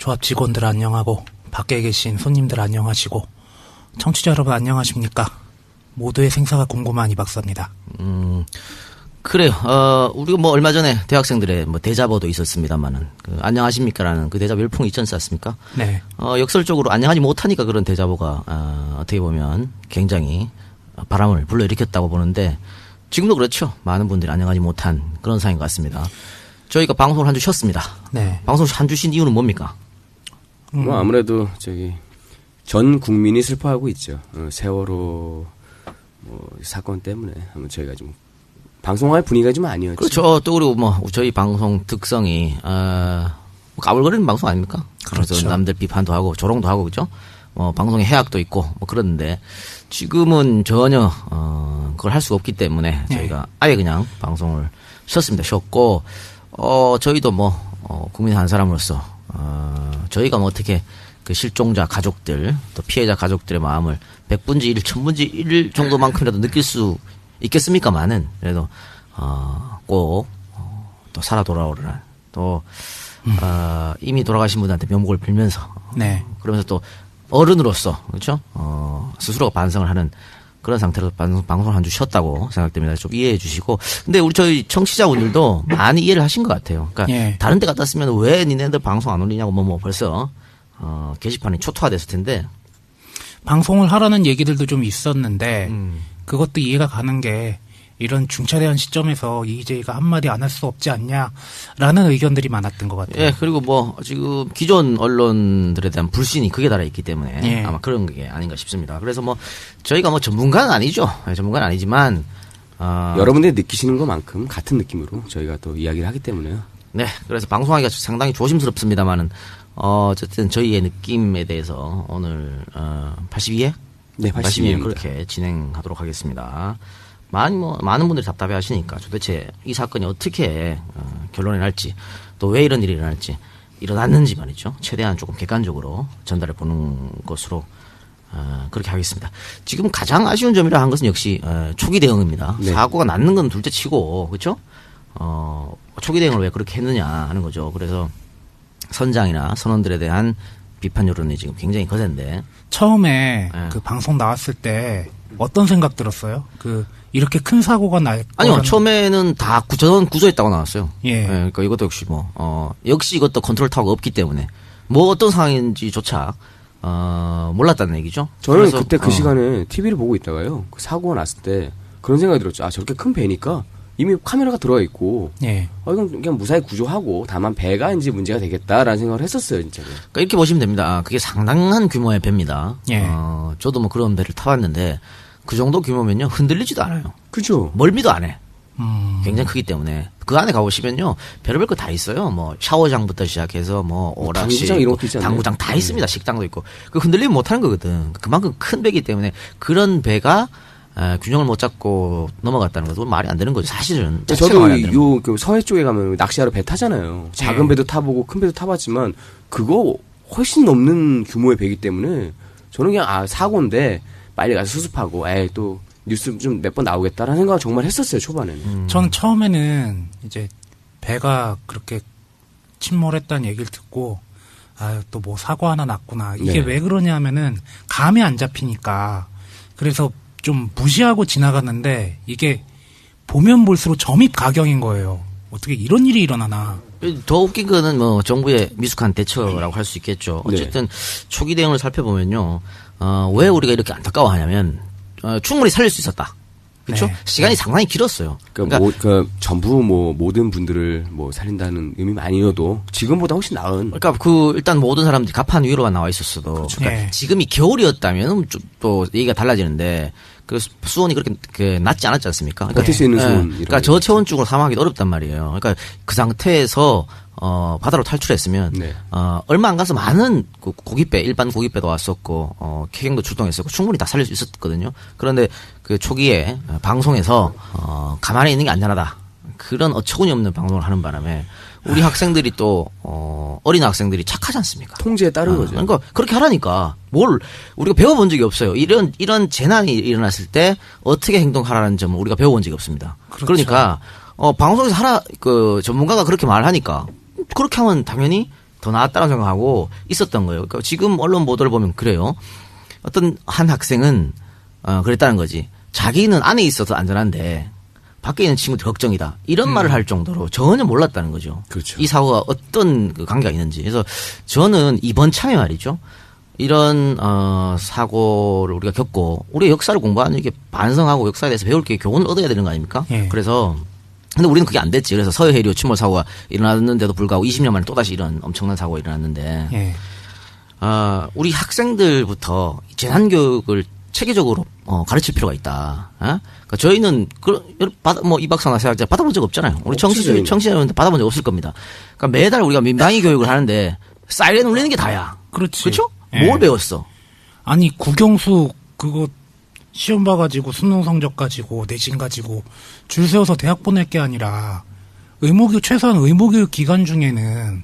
조합 직원들 안녕하고 밖에 계신 손님들 안녕하시고 청취자 여러분 안녕하십니까? 모두의 생사가 궁금한 이 박사입니다. 그래요. 우리가 뭐 얼마 전에 대학생들의 뭐 대자보도 있었습니다만은 안녕하십니까라는 그 대자보 열풍이 있지 않습니까? 네. 역설적으로 안녕하지 못하니까 그런 대자보가 어떻게 보면 굉장히 바람을 불러일으켰다고 보는데 지금도 그렇죠. 많은 분들이 안녕하지 못한 그런 상황인 것 같습니다. 저희가 방송을 한 주 쉬었습니다. 네. 방송 한 주 쉰 이유는 뭡니까? 뭐 아무래도 전 국민이 슬퍼하고 있죠. 세월호 뭐 사건 때문에 아마 저희가 좀 방송할 분위기가 좀 아니었죠. 그렇죠. 또 그리고 뭐 저희 방송 특성이 까불거리는 방송 아닙니까? 그렇죠. 그래서 남들 비판도 하고 조롱도 하고 그죠? 방송에 해악도 있고 뭐 그런데 지금은 전혀 그걸 할 수가 없기 때문에 저희가 아예 그냥 방송을 쉬었습니다. 쉬었고 저희도 국민 한 사람으로서 저희가 뭐 어떻게 그 실종자 가족들 또 피해자 가족들의 마음을 100분지 1, 1000분지 1 정도만큼이라도 느낄 수 있겠습니까만은 그래도 꼭 또 살아 돌아오라 또 이미 돌아가신 분한테 명복을 빌면서 네. 그러면서 또 어른으로서 그렇죠 스스로가 반성을 하는 그런 상태로 방송을 한 주 쉬었다고 생각됩니다. 좀 이해해 주시고 근데 우리 저희 청취자분들도 많이 이해를 하신 것 같아요. 그러니까 다른 데 갖다 쓰면 왜 니네들 방송 안 올리냐고 뭐 벌써 게시판이 초토화됐을 텐데 방송을 하라는 얘기들도 좀 있었는데 그것도 이해가 가는 게 이런 중차대한 시점에서 EJ가 한마디 안 할 수 없지 않냐라는 의견들이 많았던 것 같아요. 예, 그리고 지금 기존 언론들에 대한 불신이 극에 달해 있기 때문에 아마 그런 게 아닌가 싶습니다. 그래서 저희가 전문가는 아니죠. 전문가는 아니지만 여러분들이 느끼시는 것만큼 같은 느낌으로 저희가 또 이야기를 하기 때문에요. 네, 그래서 방송하기가 상당히 조심스럽습니다만은 어쨌든 저희의 느낌에 대해서 오늘 82회? 네, 82회입니다. 그렇게 진행하도록 하겠습니다. 많은 분들이 답답해 하시니까 도대체 이 사건이 어떻게 결론이 날지 또 왜 이런 일이 일어났는지 말이죠. 최대한 조금 객관적으로 전달해 보는 것으로 그렇게 하겠습니다. 지금 가장 아쉬운 점이라 한 것은 역시 초기 대응입니다. 네. 사고가 났는 건 둘째 치고 그렇죠? 초기 대응을 왜 그렇게 했느냐 하는 거죠. 그래서 선장이나 선원들에 대한 비판 여론이 지금 굉장히 거센데 처음에 그 방송 나왔을 때 어떤 생각 들었어요? 이렇게 큰 사고가 날 아니요, 처음에는 다 전원 구조했다고 나왔어요. 예. 그러니까 이것도 역시 역시 이것도 컨트롤 타워가 없기 때문에 어떤 상황인지조차 몰랐다는 얘기죠. 저는 그때 그 시간에 TV를 보고 있다가요. 그 사고가 났을 때 그런 생각이 들었죠. 저렇게 큰 배니까 이미 카메라가 들어가 있고, 이건 그냥 무사히 구조하고 다만 배가 이제 문제가 되겠다라는 생각을 했었어요, 진짜. 그러니까 이렇게 보시면 됩니다. 그게 상당한 규모의 배입니다. 저도 그런 배를 타봤는데 그 정도 규모면요 흔들리지도 않아요. 그죠? 멀미도 안 해. 굉장히 크기 때문에 그 안에 가보시면요 별의별 거 다 있어요. 샤워장부터 시작해서 오락실, 당구장 이런 것도 있잖아요. 당구장 다 있습니다. 식당도 있고. 그 흔들리면 못하는 거거든. 그만큼 큰 배이기 때문에 그런 배가 균형을 못 잡고 넘어갔다는 것은 말이 안 되는 거죠. 사실은. 저도 그 서해 쪽에 가면 낚시하러 배 타잖아요. 작은 배도 타보고 큰 배도 타봤지만 그거 훨씬 넘는 규모의 배이기 때문에 저는 그냥 사고인데 빨리 가서 수습하고 또 뉴스 좀 몇 번 나오겠다라는 생각을 정말 했었어요. 초반에는. 저는 처음에는 이제 배가 그렇게 침몰했다는 얘기를 듣고 또 사고 하나 났구나. 이게 왜 그러냐면은 감이 안 잡히니까 그래서 좀 무시하고 지나갔는데 이게 보면 볼수록 점입 가경인 거예요. 어떻게 이런 일이 일어나나. 더 웃긴 거는 정부의 미숙한 대처라고 할 수 있겠죠. 어쨌든 초기 대응을 살펴보면요. 왜 우리가 이렇게 안타까워하냐면 충분히 살릴 수 있었다. 그렇죠? 시간이 상당히 길었어요. 그러니까 전부 모든 분들을 살린다는 의미는 아니어도 지금보다 훨씬 나은. 그러니까 일단 모든 사람들이 갑판 위로가 나와 있었어도. 그렇죠. 그러니까 지금이 겨울이었다면 또 얘기가 달라지는데 수온이 그렇게 낮지 않았지 않습니까? 버틸 수 있는 수온. 그러니까 저체온증으로 사망하기도 어렵단 말이에요. 그러니까 그 상태에서 바다로 탈출했으면 얼마 안 가서 많은 일반 고깃배도 왔었고 쾌경도 출동했었고 충분히 다 살릴 수 있었거든요. 그런데 그 초기에 방송에서 가만히 있는 게 안전하다. 그런 어처구니 없는 방송을 하는 바람에 우리 학생들이 또 어린 학생들이 착하지 않습니까? 통제에 따른 거죠. 그러니까 그렇게 하라니까 우리가 배워본 적이 없어요. 이런 재난이 일어났을 때 어떻게 행동하라는 점을 우리가 배워본 적이 없습니다. 그렇죠. 그러니까 방송에서 전문가가 그렇게 말하니까 그렇게 하면 당연히 더 나았다고 생각하고 있었던 거예요. 그러니까 지금 언론 보도를 보면 그래요. 어떤 한 학생은 그랬다는 거지. 자기는 안에 있어서 안전한데 밖에 있는 친구들 걱정이다. 이런 말을 할 정도로 전혀 몰랐다는 거죠. 그렇죠. 이 사고가 어떤 그 관계가 있는지. 그래서 저는 이번 참에 말이죠. 이런 사고를 우리가 겪고 우리의 역사를 공부하는 게 반성하고 역사에 대해서 배울 게 교훈을 얻어야 되는 거 아닙니까? 예. 그래서 근데 우리는 그게 안 됐지. 그래서 서해 해류 침몰 사고가 일어났는데도 불구하고 20년 만에 또다시 이런 엄청난 사고가 일어났는데 예. 우리 학생들부터 재난교육을 체계적으로 가르칠 필요가 있다. 그러니까 저희는 뭐 이박사나 세학자 받아본 적 없잖아요. 우리 청취자분들 받아본 적 없을 겁니다. 그러니까 매달 우리가 민방위 교육을 하는데 사이렌 울리는 게 다야. 그렇지. 그렇죠? 예. 뭘 배웠어? 아니 국영수 그거 시험 봐가지고 수능 성적 가지고 내신 가지고 줄 세워서 대학 보낼 게 아니라 최소한 의무교육 기간 중에는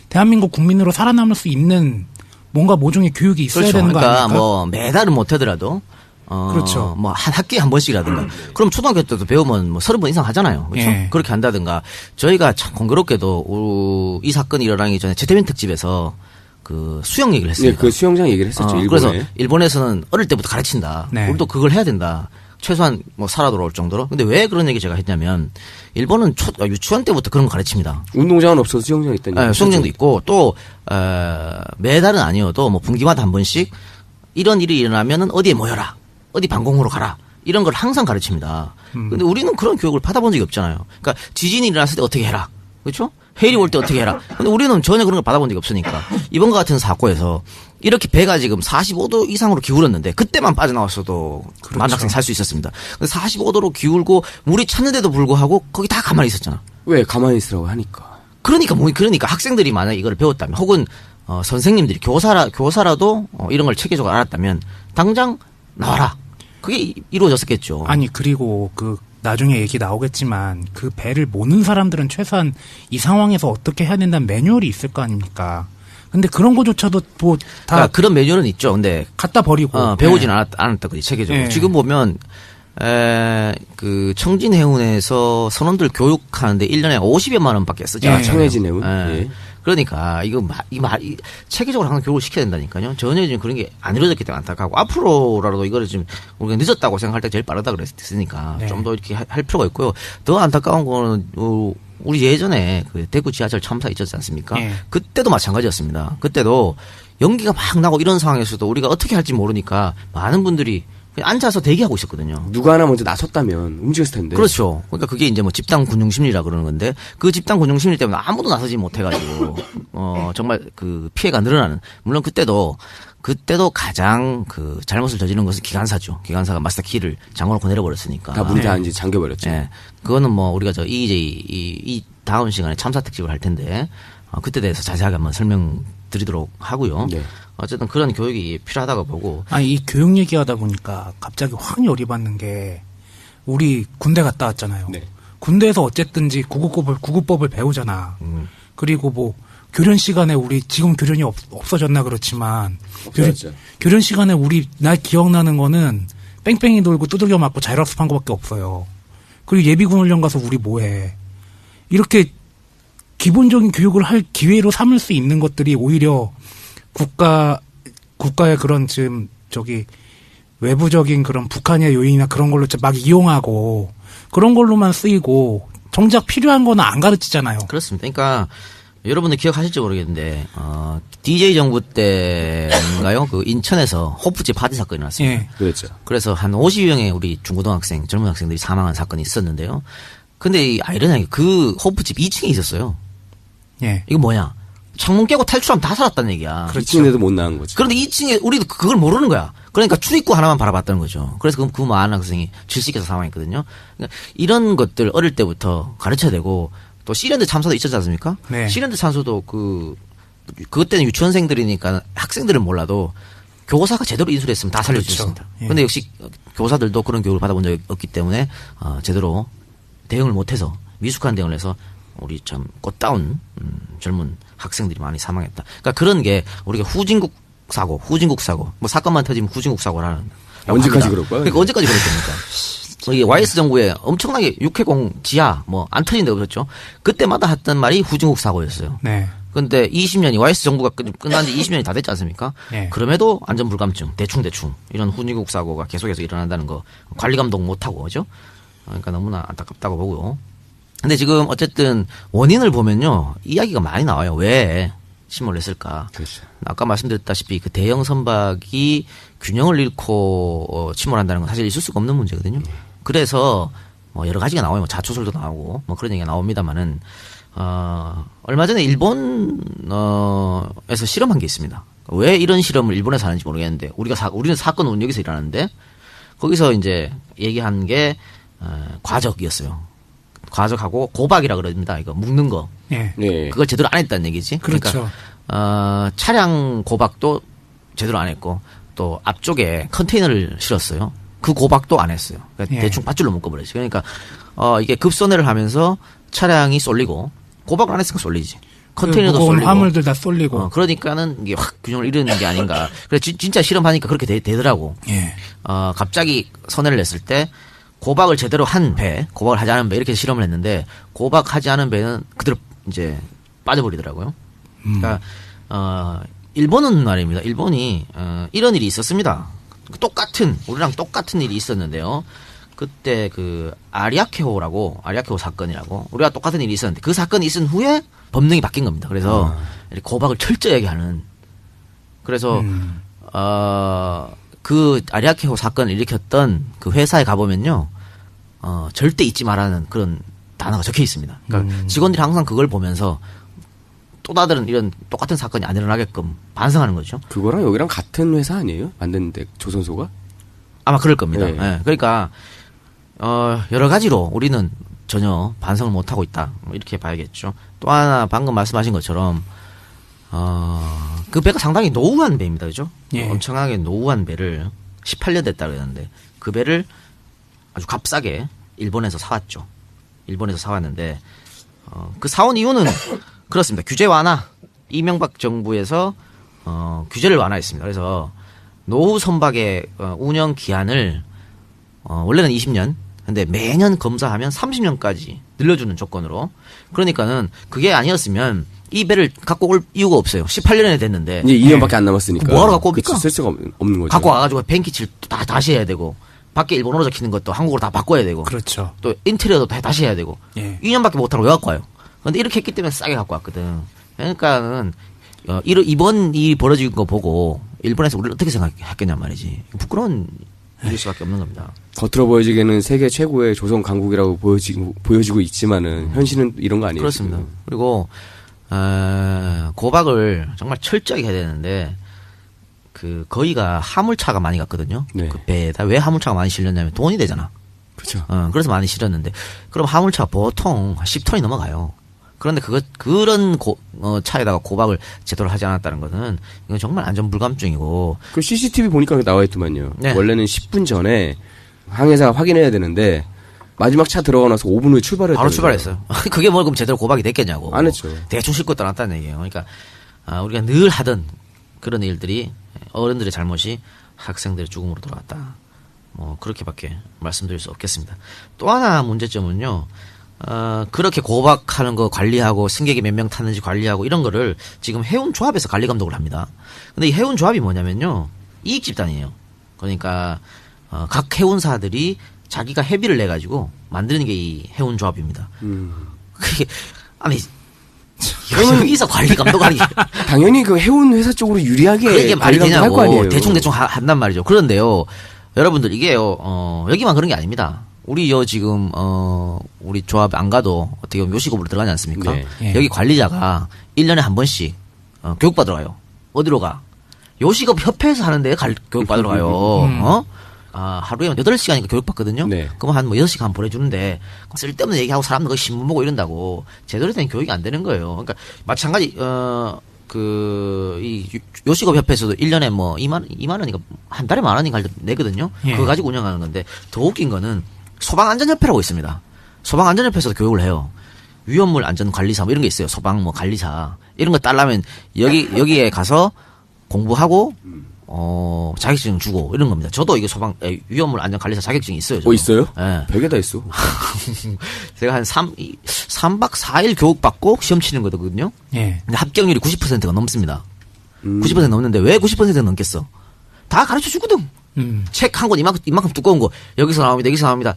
대한민국 국민으로 살아남을 수 있는 뭔가 모종의 교육이 있어야 그렇죠. 되는 거 그러니까 아닙니까? 뭐 매달은 못 하더라도 그렇죠. 뭐 한 학기에 한 번씩이라든가. 그럼 초등학교 때도 배우면 뭐 30번 이상 하잖아요. 그렇죠? 예. 그렇게 한다든가. 저희가 참 공교롭게도 이 사건이 일어나기 전에 재태민 특집에서 그 수영 얘기를 했습니다. 네, 그 수영장 얘기를 했었죠. 일본에. 그래서 일본에서는 어릴 때부터 가르친다. 네. 우리도 그걸 해야 된다. 최소한 뭐 살아 돌아올 정도로. 근데 왜 그런 얘기 제가 했냐면 일본은 유치원 때부터 그런 거 가르칩니다. 운동장은 없어서 수영장 있다니. 네, 수영장도 있고 또 매달은 아니어도 뭐 분기마다 한 번씩 이런 일이 일어나면은 어디에 모여라. 어디 방공호로 가라. 이런 걸 항상 가르칩니다. 근데 우리는 그런 교육을 받아본 적이 없잖아요. 그러니까 지진이 일어났을 때 어떻게 해라. 그렇죠? 해일이 올 때 어떻게 해라. 근데 우리는 전혀 그런 걸 받아본 적이 없으니까. 이번과 같은 사고에서 이렇게 배가 지금 45도 이상으로 기울었는데 그때만 빠져나왔어도 그렇죠. 많은 학생이 살 수 있었습니다. 근데 45도로 기울고 물이 찼는데도 불구하고 거기 다 가만히 있었잖아. 왜 가만히 있으라고 하니까. 그러니까 학생들이 만약에 이걸 배웠다면 혹은 선생님들이 교사라도 이런 걸 체계적으로 알았다면 당장 나와라. 그게 이루어졌었겠죠. 아니 그리고 그 나중에 얘기 나오겠지만 그 배를 모는 사람들은 최소한 이 상황에서 어떻게 해야 된다는 매뉴얼이 있을 거 아닙니까? 근데 그런 거조차도 뭐 다 그러니까 그런 매뉴얼은 있죠. 근데 갖다 버리고 배우진 예. 않았다 그지 체계적으로. 예. 지금 보면 그 청진해운에서 선원들 교육하는데 1년에 50여만 원밖에 쓰지 예. 않아요. 청해진 해운. 예. 예. 그러니까 이 체계적으로 항상 교육을 시켜야 된다니까요. 전혀 지금 그런 게 안 이루어졌기 때문에 안타까고 앞으로라도 이거를 지금 우리가 늦었다고 생각할 때 제일 빠르다 그랬으니까 네. 좀 더 이렇게 할 필요가 있고요. 더 안타까운 거는 우리 예전에 그 대구 지하철 참사 있었지 않습니까? 네. 그때도 마찬가지였습니다. 그때도 연기가 막 나고 이런 상황에서도 우리가 어떻게 할지 모르니까 많은 분들이 그냥 앉아서 대기하고 있었거든요. 누가 하나 먼저 나섰다면 움직였을 텐데. 그렇죠. 그러니까 그게 이제 뭐 집단 군중 심리라 그러는 건데 그 집단 군중 심리 때문에 아무도 나서지 못해가지고 정말 그 피해가 늘어나는. 물론 그때도 가장 그 잘못을 저지른 것은 기관사죠. 기관사가 마스터 키를 잠궈놓고 내려버렸으니까. 다 문이 다 이제 잠겨버렸죠. 예. 그거는 뭐 우리가 이 다음 시간에 참사 특집을 할 텐데 그때 대해서 자세하게 한번 설명드리도록 하고요. 네. 어쨌든 그런 교육이 필요하다고 보고. 아니 이 교육 얘기하다 보니까 갑자기 확 열이 받는 게 우리 군대 갔다 왔잖아요. 네. 군대에서 어쨌든지 구급법을 배우잖아. 그리고 뭐 교련 시간에 우리 지금 교련이 없어졌나 그렇지만 없어졌죠. 교련 시간에 날 기억나는 거는 뺑뺑이 돌고 두들겨 맞고 자율학습한 거밖에 없어요. 그리고 예비군 훈련 가서 우리 뭐해. 이렇게 기본적인 교육을 할 기회로 삼을 수 있는 것들이 오히려 국가의 그런 지금 외부적인 그런 북한의 요인이나 그런 걸로 막 이용하고 그런 걸로만 쓰이고 정작 필요한 거는 안 가르치잖아요. 그렇습니다. 그러니까 여러분들 기억하실지 모르겠는데 DJ 정부 때인가요? 그 인천에서 호프집 파티 사건이 났습니다. 예. 그렇죠. 그래서 한 50여명의 우리 중고등학생, 젊은 학생들이 사망한 사건이 있었는데요. 근데 이 아이러니하게 그 호프집 2층에 있었어요. 예. 이거 뭐냐? 창문 깨고 탈출하면 다 살았다는 얘기야. 그렇죠. 2층인데도 못 나간 거지. 그런데 2층에 우리도 그걸 모르는 거야. 그러니까 출입구 하나만 바라봤다는 거죠. 그래서 그 많은 학생이 질식해서 사망했거든요. 그러니까 이런 것들 어릴 때부터 가르쳐야 되고 또 시랜드 참사도 있었지 않습니까? 네. 시랜드 참사도 그때는 유치원생들이니까 학생들은 몰라도 교사가 제대로 인수했으면 다 살릴 수 그렇죠. 있습니다. 예. 그런데 역시 교사들도 그런 교육을 받아본 적이 없기 때문에 제대로 대응을 못해서 미숙한 대응을 해서 우리 참 꽃다운 젊은 학생들이 많이 사망했다. 그러니까 그런 게 우리가 후진국 사고, 뭐 사건만 터지면 후진국 사고라는. 언제까지 그럴 거야? 그러니까 언제까지 그럴 겁니까? 이게 YS 정부에 엄청나게 육해공 지하 뭐 안 터진 데 없었죠. 그때마다 했던 말이 후진국 사고였어요. 네. 근데 20년이 YS 정부가 끝난 지 20년이 다 됐지 않습니까? 예. 그럼에도 안전불감증, 대충 이런 훈이국 사고가 계속해서 일어난다는 거 관리 감독 못하고 그죠? 그러니까 너무나 안타깝다고 보고요. 근데 지금 어쨌든 원인을 보면요 이야기가 많이 나와요. 왜 침몰을 했을까? 그렇죠. 아까 말씀드렸다시피 그 대형 선박이 균형을 잃고 침몰한다는 건 사실 있을 수가 없는 문제거든요. 그래서 뭐 여러 가지가 나와요. 뭐 자초설도 나오고 뭐 그런 얘기가 나옵니다만은 얼마 전에 일본에서 실험한 게 있습니다. 왜 이런 실험을 일본에서 하는지 모르겠는데 우리는 사건 운역에서 일하는데 거기서 이제 얘기한 게 과적이었어요. 과적하고 고박이라 그럽니다. 이거 묶는 거. 예. 네. 그걸 제대로 안 했다는 얘기지. 그렇죠. 그러니까 차량 고박도 제대로 안 했고 또 앞쪽에 컨테이너를 실었어요. 그 고박도 안 했어요. 그러니까 예. 대충 밧줄로 묶어버렸지. 그러니까 이게 급손해를 하면서 차량이 쏠리고 고박을 안 했으니까 쏠리지. 컨테이너도 무거운 쏠리고. 화물들 다 쏠리고. 그러니까는 이게 확 균형을 잃는 게 아닌가. 그래서 진짜 실험하니까 그렇게 되더라고. 예. 갑자기 선회를 냈을 때 고박을 제대로 한 배, 고박을 하지 않은 배 이렇게 실험을 했는데 고박하지 않은 배는 그대로 이제 빠져버리더라고요. 그러니까 일본은 말입니다. 일본이 이런 일이 있었습니다. 우리랑 똑같은 일이 있었는데요. 그때 그 아리아케호 사건이라고 우리가 똑같은 일이 있었는데 그 사건이 있은 후에 법령이 바뀐 겁니다. 그래서 이렇게 고박을 철저하게 하는. 그래서 그 아리아케호 사건을 일으켰던 그 회사에 가보면요, 절대 잊지 말라는 그런 단어가 적혀 있습니다. 그러니까 직원들이 항상 그걸 보면서 또 다른 이런 똑같은 사건이 안 일어나게끔 반성하는 거죠. 그거랑 여기랑 같은 회사 아니에요? 만드는데 조선소가? 아마 그럴 겁니다. 네. 예, 그러니까 여러 가지로 우리는 전혀 반성을 못 하고 있다. 뭐 이렇게 봐야겠죠. 또 하나 방금 말씀하신 것처럼 그 배가 상당히 노후한 배입니다, 그죠? 예. 엄청나게 노후한 배를 18년 됐다 그랬는데 그 배를 아주 값싸게 일본에서 사왔죠. 일본에서 사왔는데 그 사온 이유는 그렇습니다. 규제 완화. 이명박 정부에서 규제를 완화했습니다. 그래서 노후 선박의 운영 기한을 원래는 20년, 근데 매년 검사하면 30년까지 늘려주는 조건으로. 그러니까는 그게 아니었으면 이 배를 갖고 올 이유가 없어요. 18년이 됐는데 이제 2년밖에 안 남았으니까. 뭐하러 갖고 옵니까? 그치, 쓸 수가 없는 거죠. 갖고 와가지고 뱅키칠 다시 해야 되고 밖에 일본어로 적히는 것도 한국어로 다 바꿔야 되고 그렇죠. 또 인테리어도 다시 해야 되고 예. 2년밖에 못하고 왜 갖고 와요? 근데 이렇게 했기 때문에 싸게 갖고 왔거든. 그러니까는 이번 일이 벌어진 거 보고 일본에서 우리를 어떻게 생각했겠냔 말이지. 부끄러운 일일 수밖에 없는 겁니다. 겉으로 보여지기에는 세계 최고의 조선 강국이라고 보여지고 있지만은 현실은 이런 거 아니에요? 그렇습니다. 지금. 그리고 고박을 정말 철저하게 해야 되는데 그 거기가 화물차가 많이 갔거든요. 네. 그 배에다 왜 화물차가 많이 실렸냐면 돈이 되잖아. 그렇죠. 그래서 많이 실었는데 그럼 화물차 보통 10톤이 넘어가요. 그런데 그런 차에다가 고박을 제대로 하지 않았다는 것은 이건 정말 안전불감증이고. 그 CCTV 보니까 나와 있더만요. 네. 원래는 10분 전에 항해사가 확인해야 되는데 마지막 차 들어가 나서 5분 후에 출발했다. 바로 출발했어요. 그게 뭐 그럼 제대로 고박이 됐겠냐고. 안 했죠. 대충 싣고 떠났다는 얘기예요. 그러니까 우리가 늘 하던 그런 일들이 어른들의 잘못이 학생들의 죽음으로 돌아왔다. 뭐 그렇게밖에 말씀드릴 수 없겠습니다. 또 하나 문제점은요. 그렇게 고박하는 거 관리하고 승객이 몇 명 탔는지 관리하고 이런 거를 지금 해운조합에서 관리 감독을 합니다. 근데 이 해운조합이 뭐냐면요. 이익 집단이에요. 그러니까 각 해운사들이 자기가 회비를 내 가지고 만드는 게 이 해운조합입니다. 그게 아니 여기서 관리 감독하기 당연히 그 해운 회사 쪽으로 유리하게 그게 말이 관리 감독할 거 되냐고 아니에요. 대충 한단 말이죠. 그런데요, 여러분들 이게요 여기만 그런 게 아닙니다. 우리 지금 우리 조합 안 가도 어떻게 보면 요식업으로 들어가지 않습니까? 네. 예. 여기 관리자가 1년에 한 번씩 교육받으러 가요. 어디로 가? 요식업 협회에서 하는데 교육받으러 가요. 하루에 8시간이니까 교육받거든요. 네. 그럼 한 6시간 보내주는데 쓸데없는 얘기하고 사람들 그 신문 보고 이런다고 제대로 된 교육이 안 되는 거예요. 그러니까 마찬가지 이 요식업 협회에서도 1년에 뭐 2만 원이니까 한 달에 10,000원인가 내거든요. 예. 그거 가지고 운영하는 건데 더 웃긴 거는 소방안전협회라고 있습니다. 소방안전협회에서도 교육을 해요. 위험물 안전관리사 뭐 이런 게 있어요. 소방 뭐 관리사 이런 거 따려면 여기에 가서 공부하고 자격증 주고 이런 겁니다. 저도 이게 위험물 안전 관리사 자격증이 있어요. 저도. 있어요? 예. 별게 다 있어. 제가 한 3박 4일 교육받고 시험 치는 거거든요. 예. 근데 합격률이 90%가 넘습니다. 90% 넘는데 왜 90%가 넘겠어? 다 가르쳐 주거든. 책 한 권 이만큼 두꺼운 거 여기서 나옵니다. 여기서 나옵니다.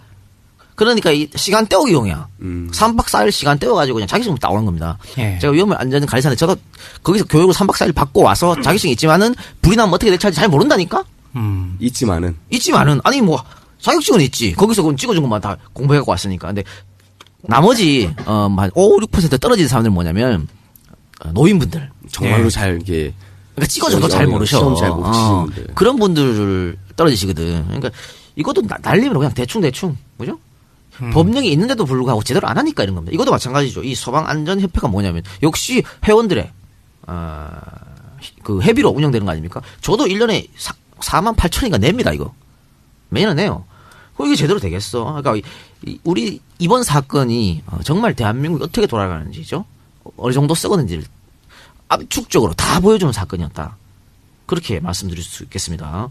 그러니까 이 시간 때우기용이야. 3박 4일 시간 때워가지고 그냥 자격증 따오는 겁니다. 예. 제가 위험을 안전 관리사인데 저도 거기서 교육을 3박 4일 받고 와서 자격증이 있지만은 불이 나면 어떻게 대처할지 잘 모른다니까? 있지만은. 아니 뭐 자격증은 있지. 거기서 그건 찍어준 것만 다 공부해갖고 왔으니까. 근데 나머지 한 5, 6% 떨어진 사람들은 뭐냐면 노인분들. 정말로 예. 잘 이게 그러니까 찍어줘도 잘 모르셔. 시험 잘 모르시는 분들. 그런 분들을 떨어지시거든. 그러니까 이것도 날림으로 그냥 대충 그죠? 법령이 있는데도 불구하고 제대로 안 하니까 이런 겁니다. 이것도 마찬가지죠. 이 소방안전협회가 뭐냐면 역시 회원들의 그 회비로 운영되는 거 아닙니까? 저도 1년에 4만 8천인가 냅니다. 이거 매년 내요. 이게 제대로 되겠어? 그러니까 우리 이번 사건이 정말 대한민국이 어떻게 돌아가는지죠? 어느 정도 썩었는지를 압축적으로 다 보여주는 사건이었다. 그렇게 말씀드릴 수 있겠습니다.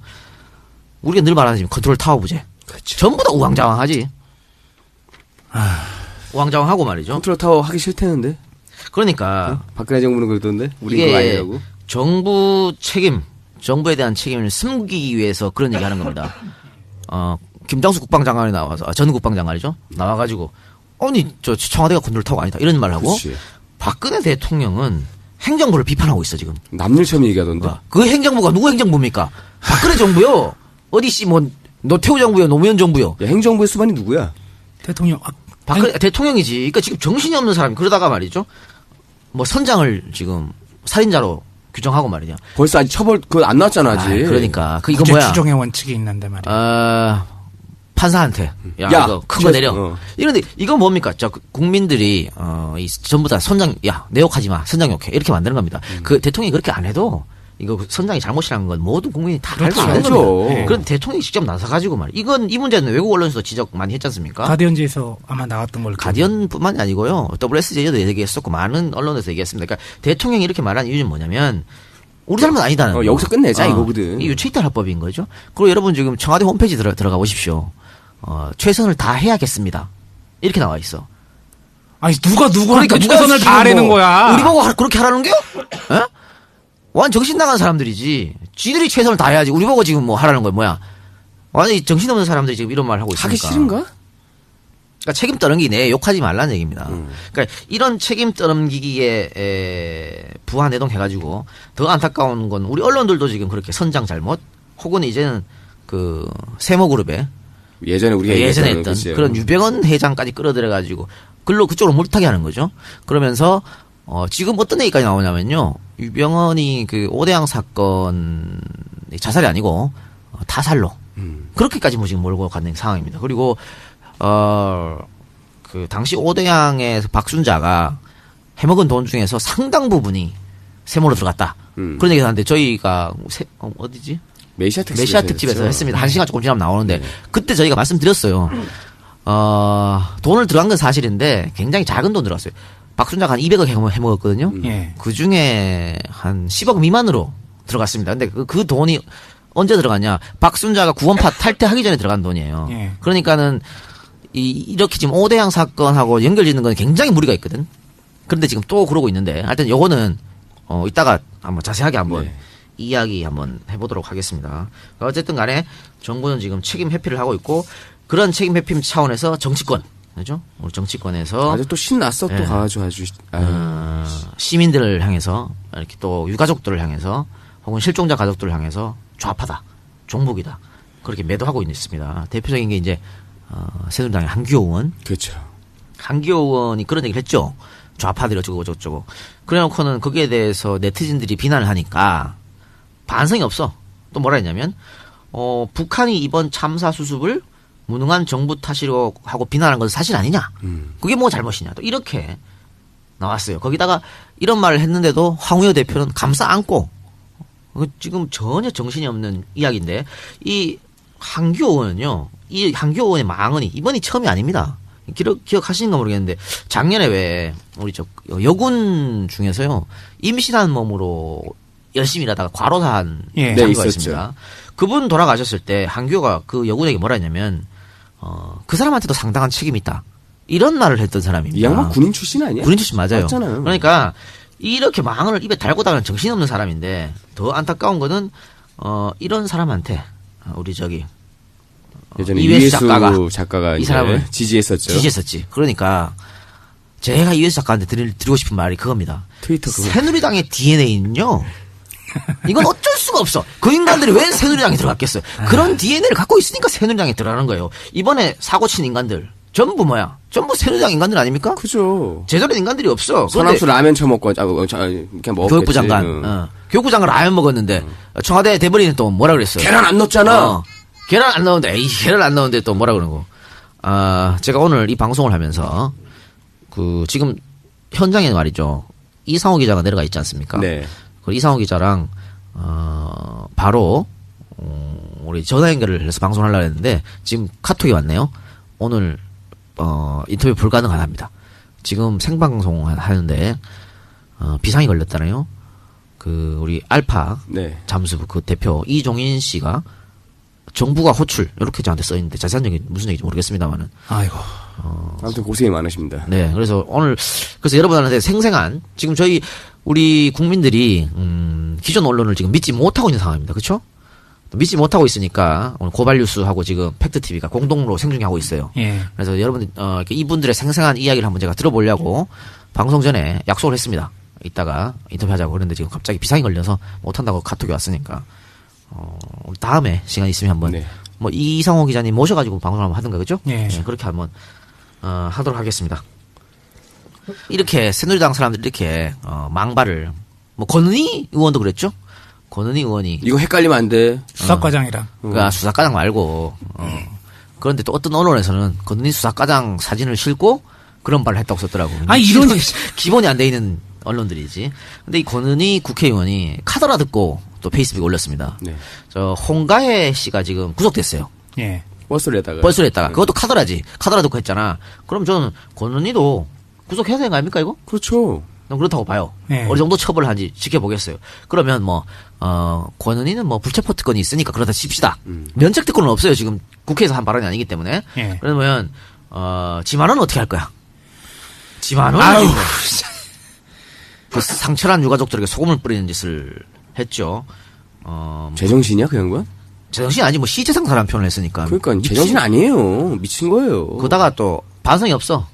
우리가 늘 말하는 지금 컨트롤 타워 부재. 그렇죠. 전부 다 우왕좌왕하지. 우왕좌왕하고 말이죠. 컨트롤 타워 하기 싫다는데. 그러니까 박근혜 정부는 그러던데. 우리 이게 그거 아니라고. 정부에 대한 책임을 숨기기 위해서 그런 얘기 하는 겁니다. 김장수 국방장관이 나와서, 전 국방장관이죠. 나와가지고, 아니, 청와대가 컨트롤 타워가 아니다. 이런 말을 하고, 그치. 박근혜 대통령은 행정부를 비판하고 있어, 지금. 남일처럼 얘기하던데. 그 행정부가 누구 행정부입니까? 박근혜 정부요. 어디 씨, 노태우 정부요, 노무현 정부요. 야, 행정부의 수반이 누구야? 대통령. 박근혜 대통령이지. 그러니까 지금 정신이 없는 사람이 그러다가 말이죠. 선장을 지금 살인자로 규정하고 말이냐. 벌써 아직 처벌 그거 안 나왔잖아 아직. 그러니까 이거 구제 뭐야? 추정의 원칙이 있는데 말이야. 판사한테 야, 이거 큰 거 내려. 어. 이런데 이건 뭡니까? 국민들이 전부 다 선장 내 욕하지 마. 선장 욕해. 이렇게 만드는 겁니다. 그 대통령이 그렇게 안 해도 이거 선장이 잘못이라는 건 모든 국민이 다 알고 있는 알죠. 겁니다. 네. 그런데 대통령이 직접 나서가지고 말이야. 이 문제는 외국 언론에서 지적 많이 했지 않습니까? 가디언지에서 아마 나왔던 걸로. 가디언뿐만이 아니고요. WSJ도 얘기했었고 많은 언론에서 얘기했습니다. 그러니까 대통령이 이렇게 말한 이유는 뭐냐면 우리 잘못 아니다는 거. 여기서 끝내자 이거거든. 이 유체이탈 합법인 거죠. 그리고 여러분 지금 청와대 홈페이지 들어가 보십시오. 최선을 다해야겠습니다. 이렇게 나와 있어. 아니 누가 그러니까 최선을 지금 다하라는 거야. 우리 보고 그렇게 하라는 게요? 에? 완 정신 나간 사람들이지. 지들이 최선을 다해야지. 우리 보고 지금 하라는 거야 뭐야? 완전히 정신 없는 사람들이 지금 이런 말 하고 있으니까. 하기 싫은가? 그러니까 책임 떠넘기 내 욕하지 말라는 얘기입니다. 그러니까 이런 책임 떠넘기기에 부하 내동해가지고 더 안타까운 건 우리 언론들도 지금 그렇게 선장 잘못 혹은 이제는 그 세모그룹에 예전에 우리가 예전에 얘기했던 했던 그치. 그런 유병헌 회장까지 끌어들여가지고 그쪽으로 물타기 하는 거죠. 그러면서 지금 어떤 얘기까지 나오냐면요. 유병헌이 그 오대양 사건 자살이 아니고 타살로 그렇게까지 지금 몰고 가는 상황입니다. 그리고 그 당시 오대양에서 박순자가 해먹은 돈 중에서 상당 부분이 세모로 들어갔다. 그런 얘기를 하는데 저희가 어디지? 메시아 특집에서 했습니다. 1시간 조금 지나면 나오는데 그때 저희가 말씀드렸어요. 돈을 들어간 건 사실인데 굉장히 작은 돈 들어갔어요. 박순자가 한 200억 해먹었거든요. 예. 그 중에 한 10억 미만으로 들어갔습니다. 근데 그 돈이 언제 들어갔냐? 박순자가 구원파 탈퇴하기 전에 들어간 돈이에요. 예. 그러니까는 이렇게 지금 오대양 사건하고 연결짓는 건 굉장히 무리가 있거든. 그런데 지금 또 그러고 있는데 하여튼 요거는 이따가 한번 자세하게 한번 이야기 한번 해보도록 하겠습니다. 어쨌든 간에 정부는 지금 책임 회피를 하고 있고 그런 책임 회피 차원에서 정치권 그죠? 우리 정치권에서 아주 또 신났어 예. 또 가가지고 아주 시민들을 향해서 이렇게 또 유가족들을 향해서 혹은 실종자 가족들을 향해서 좌파다, 종북이다 그렇게 매도하고 있습니다. 대표적인 게 이제 새누리당의 한기호 의원. 그렇죠. 한기호 의원이 그런 얘기를 했죠. 좌파들이 어쩌고 저쩌고. 그래놓고는 거기에 대해서 네티즌들이 비난을 하니까 반성이 없어. 또 뭐라 했냐면 북한이 이번 참사 수습을 무능한 정부 탓이라고 하고 비난한 건 사실 아니냐. 그게 뭐 잘못이냐. 또 이렇게 나왔어요. 거기다가 이런 말을 했는데도 황우여 대표는 감싸 안고 지금 전혀 정신이 없는 이야기인데 이 한기호 의원은요. 이 한기호 의원의 망언이 이번이 처음이 아닙니다. 기억하시는가 모르겠는데 작년에 왜 우리 여군 중에서요. 임신한 몸으로 열심히 일하다가 과로사한 예. 네, 장교가 있었죠. 있습니다. 그분 돌아가셨을 때 한교가 그 여군에게 뭐라 했냐면 그 사람한테도 상당한 책임이 있다. 이런 말을 했던 사람입니다. 이 양반 군인 출신 아니야? 군인 출신 맞아요. 맞잖아요. 그러니까 이렇게 망을 입에 달고 다니는 정신없는 사람인데 더 안타까운 거는 이런 사람한테 우리 저기 예전에 이회수 이회수 작가가 이 이제 사람을 지지했었죠. 지지했었지. 그러니까 제가 이회수 작가한테 드리고 싶은 말이 그겁니다. 트위터 그거. 새누리당의 DNA는요. 이건 어쩔 수가 없어. 그 인간들이 왜 새누리당에 들어갔겠어요. 그런 DNA를 갖고 있으니까 새누리당에 들어가는 거예요. 이번에 사고 친 인간들 전부 뭐야? 전부 새누리당 인간들 아닙니까? 그죠. 제자리는 인간들이 없어. 서남수 라면 처먹고 그냥 먹었겠지. 교육부 장관. 교육부 장관 라면 먹었는데 청와대 대변인은 또 뭐라 그랬어요? 계란 안 넣었잖아. 계란 안 넣었는데 에이 계란 안 넣었는데 또 뭐라 그러고. 제가 오늘 이 방송을 하면서 그 지금 현장에 말이죠. 이상호 기자가 내려가 있지 않습니까? 네. 그 이상호 기자랑 바로 우리 전화 연결을 해서 방송을 하려고 했는데 지금 카톡이 왔네요. 오늘 인터뷰 불가능하답니다. 지금 생방송 하는데 비상이 걸렸잖아요. 그 우리 알파 네. 잠수부 그 대표 이종인 씨가 정부가 호출 이렇게 저한테 써 있는데 자세한 얘기 무슨 얘기인지 모르겠습니다만은. 아이고. 아무튼 고생이 많으십니다. 네, 그래서 오늘 그래서 여러분한테 생생한 지금 저희 우리 국민들이 기존 언론을 지금 믿지 못하고 있는 상황입니다. 그렇죠? 믿지 못하고 있으니까 오늘 고발뉴스하고 지금 팩트TV가 공동으로 생중계하고 있어요. 예. 그래서 여러분들 이렇게 이분들의 생생한 이야기를 한번 제가 들어보려고 방송 전에 약속을 했습니다. 이따가 인터뷰하자고 그랬는데 지금 갑자기 비상이 걸려서 못한다고 카톡이 왔으니까 다음에 시간 있으면 한번 네. 뭐 이상호 기자님 모셔가지고 방송을 한번 하든가 그죠? 예. 네, 그렇게 한번 하도록 하겠습니다. 이렇게 새누리당 사람들이 이렇게 망발을 뭐 권은희 의원도 그랬죠? 권은희 의원이 이거 헷갈리면 안 돼. 수사과장이랑. 그러니까 수사과장 말고 그런데 또 어떤 언론에서는 권은희 수사과장 사진을 싣고 그런 말을 했다고 썼더라고. 아니, 이런- 기본이 안 돼 있는 언론들이지. 근데 이 권은희 국회의원이 카더라 듣고 또 페이스북에 올렸습니다. 네. 저 홍가혜 씨가 지금 구속됐어요. 예. 버스를 했다가. 벌써 했다가 그것도 카더라지. 카더라 듣고 했잖아. 그럼 저는 권은희도 구속해야 되는 거 아닙니까 이거? 그렇죠. 난 그렇다고 봐요. 네. 어느 정도 처벌을 하는지 지켜보겠어요. 그러면 권은희는 뭐 불체포 특권이 있으니까 그러다 칩시다. 면책 특권은 없어요. 지금 국회에서 한 발언이 아니기 때문에. 예. 그러면 지만은 어떻게 할 거야? 지만은 아유. 그 상처난 유가족들에게 소금을 뿌리는 짓을 했죠. 제정신이야 그 양반? 제정신 아니 뭐 시체상사라는 표현을 했으니까. 그러니까 제정신 아니에요. 미친 거예요. 그러다가 또 반성이 없어.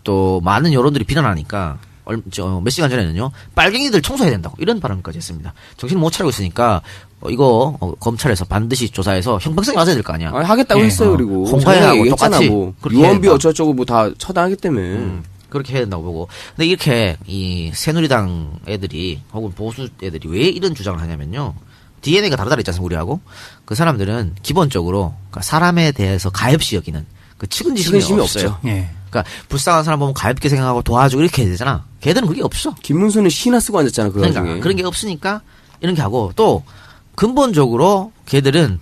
또 많은 여론들이 비난하니까 몇 시간 전에는요 빨갱이들 청소해야 된다고 이런 발언까지 했습니다. 정신을 못 차리고 있으니까 이거 검찰에서 반드시 조사해서 형평성이 맞아야 될 거 아니야. 아니, 하겠다고 예. 했어요. 그리고 홍가혜하고 얘기했잖아, 똑같이 뭐. 그렇게 유언비 해야 어쩌고저쩌고 뭐 다 처단하기 때문에. 그렇게 해야 된다고 보고. 근데 이렇게 이 새누리당 애들이 혹은 보수 애들이 왜 이런 주장을 하냐면요. DNA가 다르다 그랬잖아요, 우리하고. 그 사람들은 기본적으로 그러니까 사람에 대해서 가엾이 여기는 그 측은지심이 측은지심이 없어요. 없죠. 예. 그러니까 불쌍한 사람 보면 가엾게 생각하고 도와주고 이렇게 해야 되잖아. 걔들은 그게 없어. 김문수는 시나 쓰고 앉았잖아 그 그러니까 와중에. 그런 게 없으니까 이런 게 하고 또 근본적으로 걔들은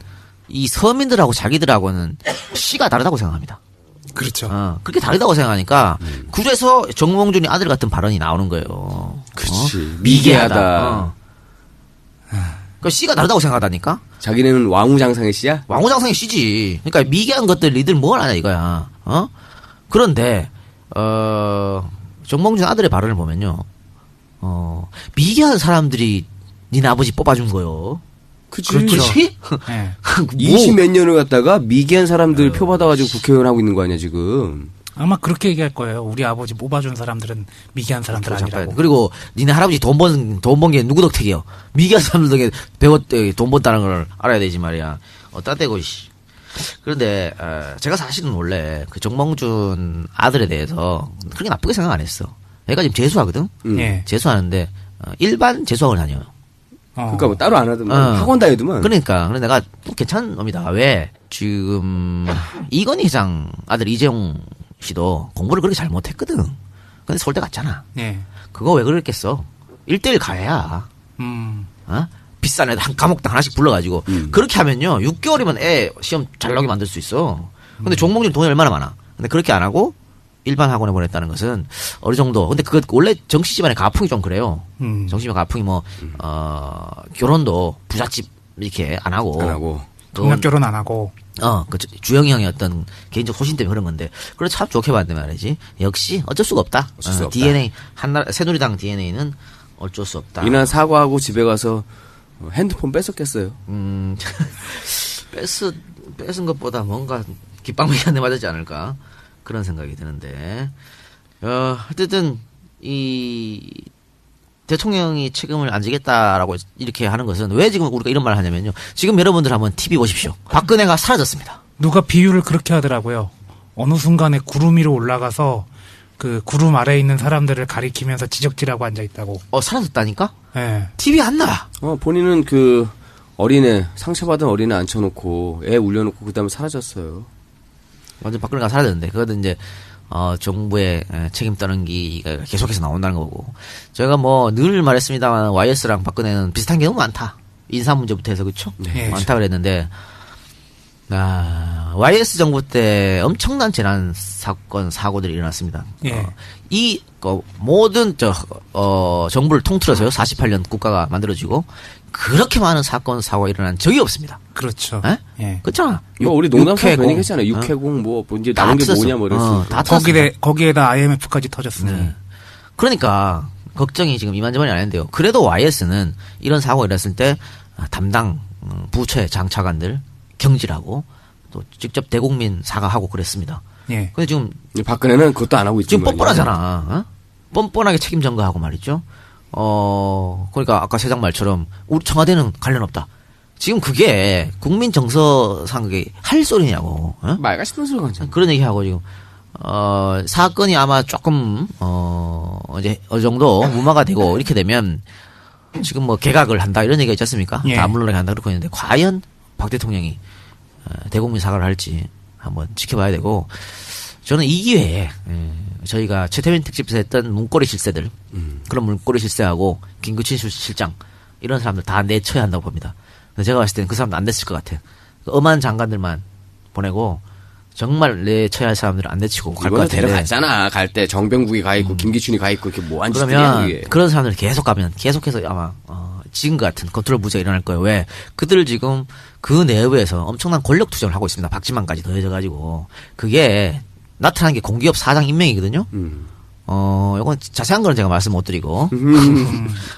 이 서민들하고 자기들하고는 씨가 다르다고 생각합니다. 그렇죠. 그렇게 다르다고 생각하니까 그래서 정몽준이 아들 같은 발언이 나오는 거예요. 그렇지. 미개하다. 그 씨가 다르다고 생각하다니까. 자기는 왕우장상의 씨야? 왕후장성이 씨지. 그러니까 미개한 것들 니들 뭘 아냐 이거야. 그런데 정몽준 아들의 발언을 보면요. 미개한 사람들이 니네 아버지 뽑아준 거요. 그치. 그렇지? 예. 20몇 년을 갖다가 미개한 사람들 표 받아가지고 국회의원 하고 있는 거 아니야 지금. 아마 그렇게 얘기할 거예요. 우리 아버지 뽑아준 사람들은 미개한 사람들 아니라고. 그리고 니네 할아버지 돈 번 게 누구 덕택이요? 미개한 사람들 덕에 돈 번다는 걸 알아야 되지 말이야. 어따 대고 씨. 그런데 제가 사실은 원래 그 정몽준 아들에 대해서 그렇게 나쁘게 생각 안 했어. 얘가 지금 재수하거든. 예. 재수하는데 일반 재수학을 다녀요. 그러니까 뭐 따로 안 하더만 학원 다니더만. 그러니까 근데 내가 괜찮은 놈이다. 왜 지금 이건희 회장 아들 이재용 씨도 공부를 그렇게 잘 못했거든. 근데 서울대 갔잖아. 예. 그거 왜 그랬겠어? 1대1 가해야. 비싼 애들 한 과목당 하나씩 불러가지고 그렇게 하면요 6개월이면 애 시험 잘 나오게 만들 수 있어. 근데 종목률 돈이 얼마나 많아. 근데 그렇게 안 하고 일반 학원에 보냈다는 것은 어느 정도 근데 그거 원래 정씨 집안의 가풍이 좀 그래요. 정씨 집안 가풍이 뭐 결혼도 부잣집 이렇게 안 하고 동력 결혼 안 하고 그 주영이 형의 어떤 개인적 소신 때문에 그런 건데 그걸 참 좋게 봤는데 말이지. 역시 어쩔 수가 없다. 어쩔 수 없다. DNA 새누리당 DNA는 어쩔 수 없다. 이날 사과하고 집에 가서 핸드폰 뺏었겠어요. 뺏은 것보다 뭔가 깃방망이 한 대 맞았지 않을까 그런 생각이 드는데 어쨌든 이 대통령이 책임을 안 지겠다라고 이렇게 하는 것은 왜 지금 우리가 이런 말을 하냐면요. 지금 여러분들 한번 TV 보십시오. 박근혜가 사라졌습니다. 누가 비유를 그렇게 하더라고요. 어느 순간에 구름 위로 올라가서 그 구름 아래에 있는 사람들을 가리키면서 지적질하고 앉아 있다고. 사라졌다니까? 예. TV 안 나와. 본인은 그 어린애 상처받은 어린애 앉혀놓고 애 울려놓고 그다음에 사라졌어요. 완전 박근혜가 사라졌는데 그거는 이제 정부의 책임 떠넘기가 계속해서 나온다는 거고 저희가 뭐 늘 말했습니다만 YS랑 박근혜는 비슷한 게 너무 많다. 인사 문제부터 해서 그렇죠? 네. 많다 그랬는데 YS 정부 때 엄청난 재난 사건 사고들이 일어났습니다. 예. 이 모든 정부를 통틀어서요 48년 국가가 만들어지고 그렇게 많은 사건 사고가 일어난 적이 없습니다. 그렇죠. 에? 예. 그렇잖아. 우리 농담삼아 괜히 했잖아요. 어? 육해공 뭐 이제 다 남은 게 터졌어. 뭐냐 뭐 이랬으니까. 다 터졌어. 거기에다 IMF까지 터졌으니. 네. 그러니까 걱정이 지금 이만저만이 아닌데요. 그래도 YS는 이런 사고가 일어났을 때 담당 부처의 장차관들 경질하고 또 직접 대국민 사과하고 그랬습니다. 예. 근데 지금 박근혜는 그것도 안 하고 있지. 지금 뻔뻔하잖아. 뻔뻔하게 책임 전가하고 말이죠. 그러니까 아까 세장 말처럼 우리 청와대는 관련 없다. 지금 그게 국민 정서상 그게 할 소리냐고. 말같이 듣는 소리가 많잖아. 그런 얘기하고 지금 사건이 아마 조금 이제 어느 정도 무마가 되고 이렇게 되면 지금 뭐 개각을 한다 이런 얘기가 있지 않습니까? 예. 다 물러나게 한다 그러고 있는데 과연 박 대통령이 대국민 사과를 할지 한번 지켜봐야 되고 저는 이 기회에 저희가 최태민 특집에서 했던 문고리 실세들 그런 문고리 실세하고 김구친 실장 이런 사람들 다 내쳐야 한다고 봅니다. 근데 제가 봤을 때는 그 사람도 안 됐을 것 같아요. 엄한 장관들만 보내고 정말 내쳐야 할 사람들을 안 내치고 갈 것 이번에 같은데 데려갔잖아. 갈 때 정병국이 가 있고 김기춘이 가 있고 이렇게 뭐한 짓이야 그러면 이게. 그런 사람들 계속 가면 계속해서 아마 지금 같은 컨트롤 부재가 일어날 거예요. 왜? 그들 지금 그 내부에서 엄청난 권력 투쟁을 하고 있습니다. 박지만까지 더해져가지고 그게 나타난 게 공기업 사장 임명이거든요. 이건 자세한 거는 제가 말씀 못 드리고.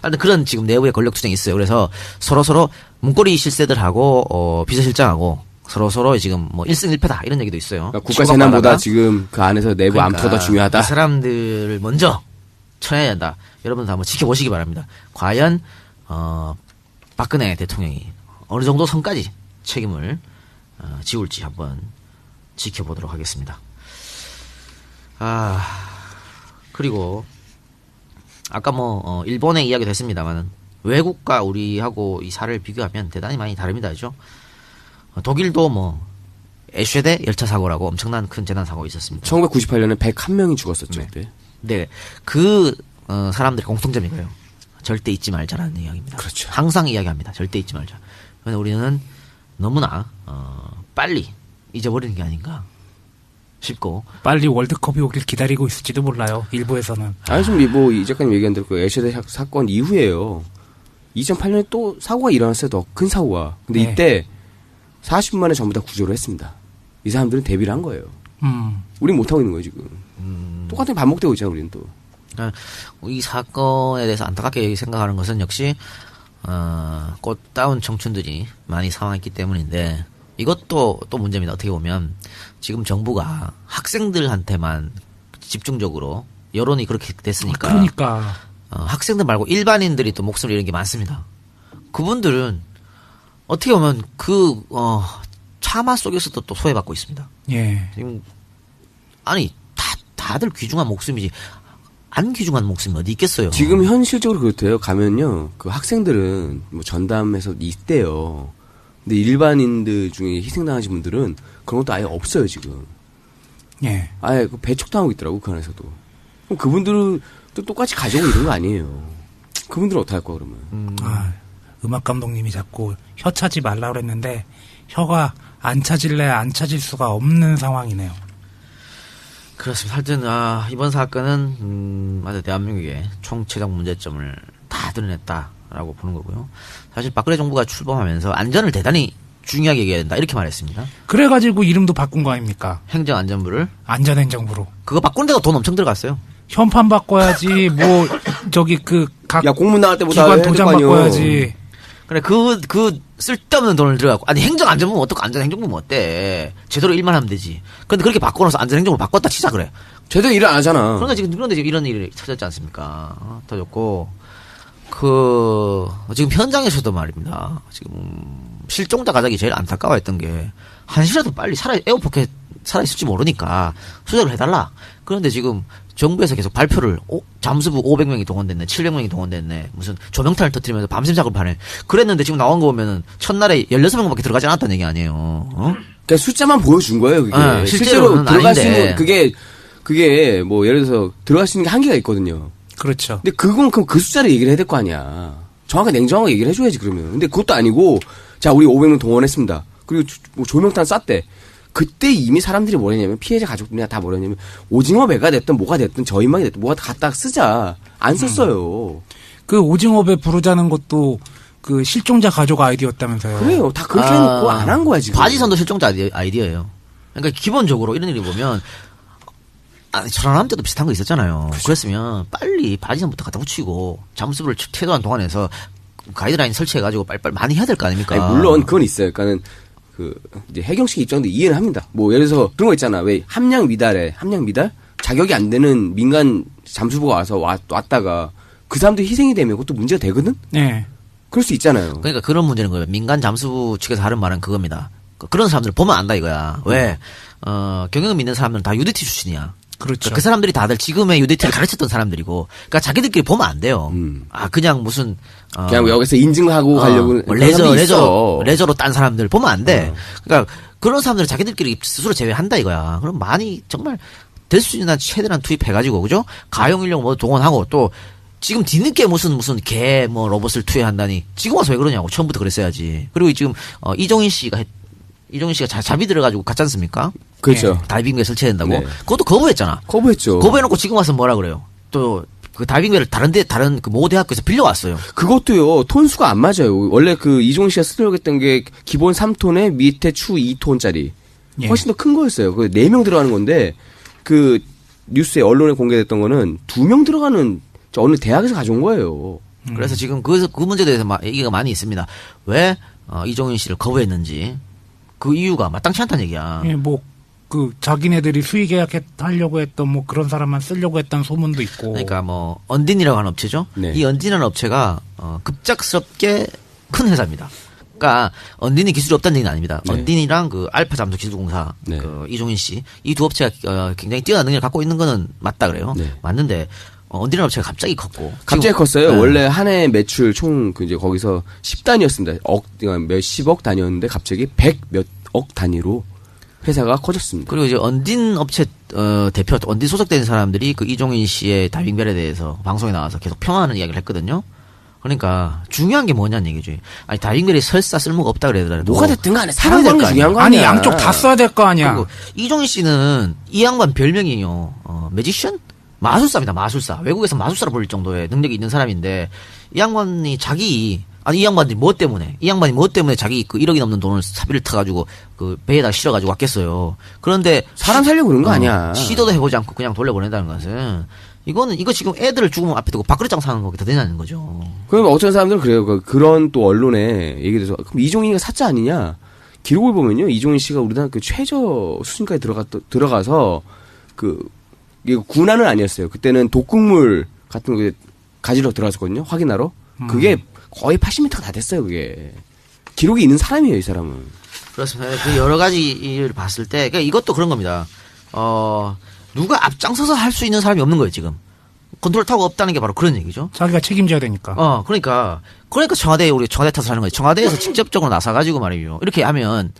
하여튼 그런 지금 내부의 권력 투쟁이 있어요. 그래서 서로 문고리 실세들하고 비서실장하고 서로 지금 뭐 1승 1패다 이런 얘기도 있어요. 그러니까 국가 재난보다 지금 그 안에서 내부 암투가 더 중요하다. 이 사람들을 먼저 쳐야 한다. 여러분도 한번 지켜보시기 바랍니다. 과연 박근혜 대통령이 어느 정도 선까지 책임을 지울지 한번 지켜보도록 하겠습니다. 그리고 아까 뭐 일본의 이야기도 했습니다만은 외국과 우리하고 이 사례를 비교하면 대단히 많이 다릅니다. 그죠? 독일도 뭐 에쉐데 열차 사고라고 엄청난 큰 재난 사고가 있었습니다. 1998년에 101명이 죽었었죠. 그때. 네. 그 사람들의 공통점이 뭐예요? 절대 잊지 말자라는 이야기입니다. 그렇죠. 항상 이야기합니다. 절대 잊지 말자. 그런데 우리는 너무나 빨리 잊어버리는 게 아닌가 싶고 빨리 월드컵이 오길 기다리고 있을지도 몰라요. 일부에서는. 아니 좀 뭐 이 작가님 얘기한 대로 그 에쉐데 사건 이후에요. 2008년에 또 사고가 일어났어요. 더 큰 사고가. 근데 네. 이때 40분 만에 전부 다 구조를 했습니다. 이 사람들은 대비를 한 거예요. 우린 못하고 있는 거예요 지금. 똑같은 게 반복되고 있잖아요. 우리는 또. 이 사건에 대해서 안타깝게 생각하는 것은 역시 꽃다운 청춘들이 많이 사망했기 때문인데 이것도 또 문제입니다. 어떻게 보면 지금 정부가 학생들한테만 집중적으로 여론이 그렇게 됐으니까 그러니까 학생들 말고 일반인들이 또 목소리 잃은 게 많습니다. 그분들은 어떻게 보면 그 차마 속에서도 또 소외받고 있습니다. 예. 지금 아니 다들 귀중한 목숨이지 안 귀중한 목숨이 어디 있겠어요. 지금 현실적으로 그렇대요. 가면요, 그 학생들은 뭐 전담해서 있대요. 근데 일반인들 중에 희생당하신 분들은 그런 것도 아예 없어요 지금. 예. 아예 그 배척당하고 있더라고 그 안에서도. 그럼 그분들은 또 똑같이 가져오고 이런 거 아니에요. 그분들은 어떡할 거야 그러면. 음악 감독님이 자꾸 혀 차지 말라 그랬는데 혀가 안 차질래 안 차질 수가 없는 상황이네요. 그렇습니다. 하여튼 이번 사건은 아주 대한민국의 총체적 문제점을 다 드러냈다라고 보는 거고요. 사실 박근혜 정부가 출범하면서 안전을 대단히 중요하게 얘기해야 된다 이렇게 말했습니다. 그래가지고 이름도 바꾼 거 아닙니까? 행정안전부를 안전행정부로. 그거 바꾸는데도 돈 엄청 들어갔어요. 현판 바꿔야지 뭐 저기 각 야 공문 나갈 때보다 기관 도장 바꿔야지. 그래 그 쓸데없는 돈을 들어가고 아니 행정안전부면 어떡 안전행정부면 어때? 제대로 일만 하면 되지. 근데 그렇게 바꿔놓어서 안전행정부를 바꿨다 치자 그래. 제대로 일을 안 하잖아. 그런데 지금 이런 일이 터졌지 않습니까? 터졌고 지금 현장에서도 말입니다. 지금 실종자 가족이 제일 안타까워했던 게 한시라도 빨리 에어포켓 살아있을지 모르니까 수색을 해달라. 그런데 지금 정부에서 계속 발표를 잠수부 500명이 동원됐네, 700명이 동원됐네, 무슨 조명탄을 터뜨리면서 밤샘 작업하네. 그랬는데 지금 나온 거 보면은 첫날에 16명밖에 들어가지 않았다는 얘기 아니에요. 그러니까 숫자만 보여준 거예요. 그게 네, 실제로 들어갈 수 아닌데. 있는 그게 뭐 예를 들어서 들어갈 수 있는 게 한계가 있거든요. 그렇죠. 근데 그건 그 숫자를 얘기를 해야 될 거 아니야. 정확하게 냉정하게 얘기를 해줘야지 그러면. 근데 그것도 아니고 자 우리 500명 동원했습니다. 그리고 뭐 조명탄 쐈대. 그때 이미 사람들이 뭐랬냐면 피해자 가족들이나 다 뭐랬냐면 오징어 배가 됐든 뭐가 됐든 저인망이 됐든 뭐가 갖다 쓰자 안 썼어요. 그 오징어 배 부르자는 것도 그 실종자 가족 아이디어였다면서요. 그래요. 다 그렇게 해놓고 안 한 거야 지금. 바지선도 실종자 아이디어예요. 그러니까 기본적으로 이런 일이 보면 천안함 때도 비슷한 거 있었잖아요. 그랬으면 빨리 바지선부터 갖다 붙이고 잠수부를 최소한 동원해서 가이드라인 설치해가지고 빨리빨리 많이 해야 될 거 아닙니까? 아니, 물론 그건 있어요. 그러니까는 이제 해경식 입장도 이해는 합니다. 뭐 예를 들어서 그런 거 있잖아. 왜 함량 미달 자격이 안 되는 민간 잠수부가 왔다가 그 사람들이 희생이 되면 그것도 문제가 되거든. 네. 그럴 수 있잖아요. 그러니까 그런 문제는 거예요. 민간 잠수부 측에서 하는 말은 그겁니다. 그런 사람들 보면 안다 이거야. 왜? 경영을 믿는 사람들은 다 UDT 출신이야. 그렇죠. 그 사람들이 다들 지금의 UDT를 가르쳤던 사람들이고, 그러니까 자기들끼리 보면 안 돼요. 그냥 무슨 그냥 여기서 인증하고 가려고 뭐 레저로 딴 사람들 보면 안 돼. 그러니까 그런 사람들은 자기들끼리 스스로 제외한다 이거야. 그럼 많이 정말 될 수 있는 최대한 투입해가지고 그죠? 가용 인력 뭐 동원하고 또 지금 뒤늦게 무슨 개 로봇을 투여한다니 지금 와서 왜 그러냐고 처음부터 그랬어야지. 그리고 지금 이종인 씨가 자비 들어가지고 갔지 않습니까? 그렇죠. 네. 다이빙배 설치해야 된다고. 네. 그것도 거부했잖아. 거부했죠. 거부해놓고 지금 와서 뭐라 그래요? 또 그 다이빙배를 다른 그 모 대학교에서 빌려왔어요. 그것도요 톤수가 안 맞아요. 원래 그 이종희 씨가 쓰려고 했던 게 기본 3톤에 밑에 추 2톤짜리 예. 훨씬 더 큰 거였어요. 그 4명 들어가는 건데 그 뉴스에 언론에 공개됐던 거는 2명 들어가는 어느 대학에서 가져온 거예요. 그래서 지금 그 문제에 대해서 얘기가 많이 있습니다. 왜 이종인 씨를 거부했는지 그 이유가 마땅치 않다는 얘기야. 예, 자기네들이 수의계약 하려고 했던 뭐 그런 사람만 쓰려고 했던 소문도 있고. 그러니까 언딘이라고 하는 업체죠. 네. 이 언딘이라는 업체가 급작스럽게 큰 회사입니다. 그러니까 언딘이 기술이 없다는 얘기는 아닙니다. 네. 언딘이랑 그 알파 잠수 기술공사 네. 그 이종인 씨 이 두 업체가 굉장히 뛰어난 능력을 갖고 있는 거는 맞다 그래요. 네. 맞는데 언딘이라는 업체가 갑자기 컸고 갑자기 컸어요. 네. 원래 한 해 매출 총 이제 거기서 10단위였습니다. 몇십억 단위였는데 갑자기 100몇억 단위로 회사가 커졌습니다. 그리고 이제 언딘 업체 대표 언딘 소속된 사람들이 그 이종인 씨의 다이빙벨에 대해서 방송에 나와서 계속 평하는 이야기를 했거든요. 그러니까 중요한 게 뭐냐는 얘기죠. 아니 다이빙벨이 설사 쓸모가 없다 그러더라도 뭐가 됐든 간에 살아야 사람 될 관계 거 중요한 거 아니 아니야. 양쪽 다 써야 될 거 아니야. 그리고 이종인 씨는 이 양반 별명이요. 매지션? 마술사입니다. 마술사. 외국에서 마술사로 불릴 정도의 능력이 있는 사람인데 이 양반이 이 양반이 뭐 때문에 자기 그 1억이 넘는 돈을 사비를 타가지고 그 배에다 실어가지고 왔겠어요. 그런데 사람 살려고 그런 거 아니야. 시도도 해보지 않고 그냥 돌려보낸다는 것은 이거 지금 애들을 죽으면 앞에 두고 밥그릇장 사는 거게 더 되냐는 거죠. 그러면 어떤 사람들은 그래요. 그런 또 언론에 얘기돼서 그럼 이종인이가 사자 아니냐? 기록을 보면요, 이종인 씨가 우리나라 그 최저 수준까지 들어가서 이게 군안은 아니었어요. 그때는 독극물 같은 거 가지러 들어갔었거든요. 확인하러. 그게 거의 80m가 다 됐어요. 그게 기록이 있는 사람이에요, 이 사람은. 그렇습니다. 그 여러 가지 일을 봤을 때, 그러니까 이것도 그런 겁니다. 누가 앞장서서 할 수 있는 사람이 없는 거예요, 지금. 컨트롤 타워가 없다는 게 바로 그런 얘기죠. 자기가 책임져야 되니까. 그러니까 우리 청와대 탓을 하는 거예요. 청와대에서 직접적으로 나서가지고 말이에요. 이렇게 하면,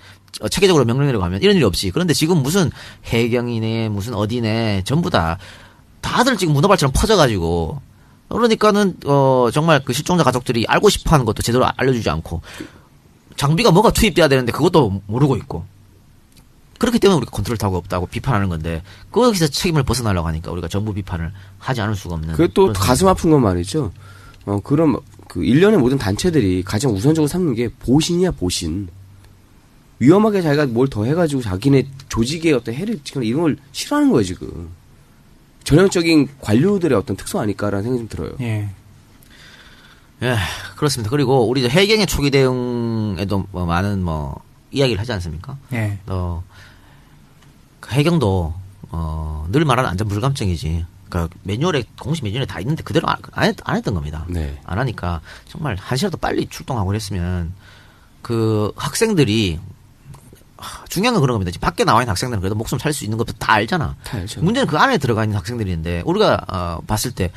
체계적으로 명령 내려고 하면 이런 일이 없지. 그런데 지금 무슨 해경이네, 무슨 어디네, 전부 다들 지금 문어발처럼 퍼져가지고, 그러니까는, 정말 그 실종자 가족들이 알고 싶어 하는 것도 제대로 알려주지 않고, 장비가 뭐가 투입돼야 되는데 그것도 모르고 있고. 그렇기 때문에 우리가 컨트롤 타워가 없다고 비판하는 건데 거기서 책임을 벗어나려고 하니까 우리가 정부 비판을 하지 않을 수가 없는. 그게 또 그런 가슴 아픈 건 말이죠. 그런 그 일련의 모든 단체들이 가장 우선적으로 삼는 게 보신이야 보신. 위험하게 자기가 뭘 더 해가지고 자기네 조직에 어떤 해를 끼치거나 이런 걸 싫어하는 거예요 지금. 전형적인 관료들의 어떤 특성 아닐까라는 생각이 좀 들어요. 예. 예, 그렇습니다. 그리고 우리 해경의 초기 대응에도 뭐 많은 뭐 이야기를 하지 않습니까? 예. 그 해경도 늘 말하는 안전 불감증이지. 그러니까 매뉴얼에 공식 매뉴얼에 다 있는데 그대로 안 했던 겁니다. 네. 안 하니까 정말 한 시라도 빨리 출동하고 그랬으면 그 학생들이 중요한 건 그런 겁니다. 지금 밖에 나와 있는 학생들은 그래도 목숨 살 수 있는 것도 다 알잖아. 다 알죠. 문제는 그 안에 들어가 있는 학생들인데 우리가 봤을 때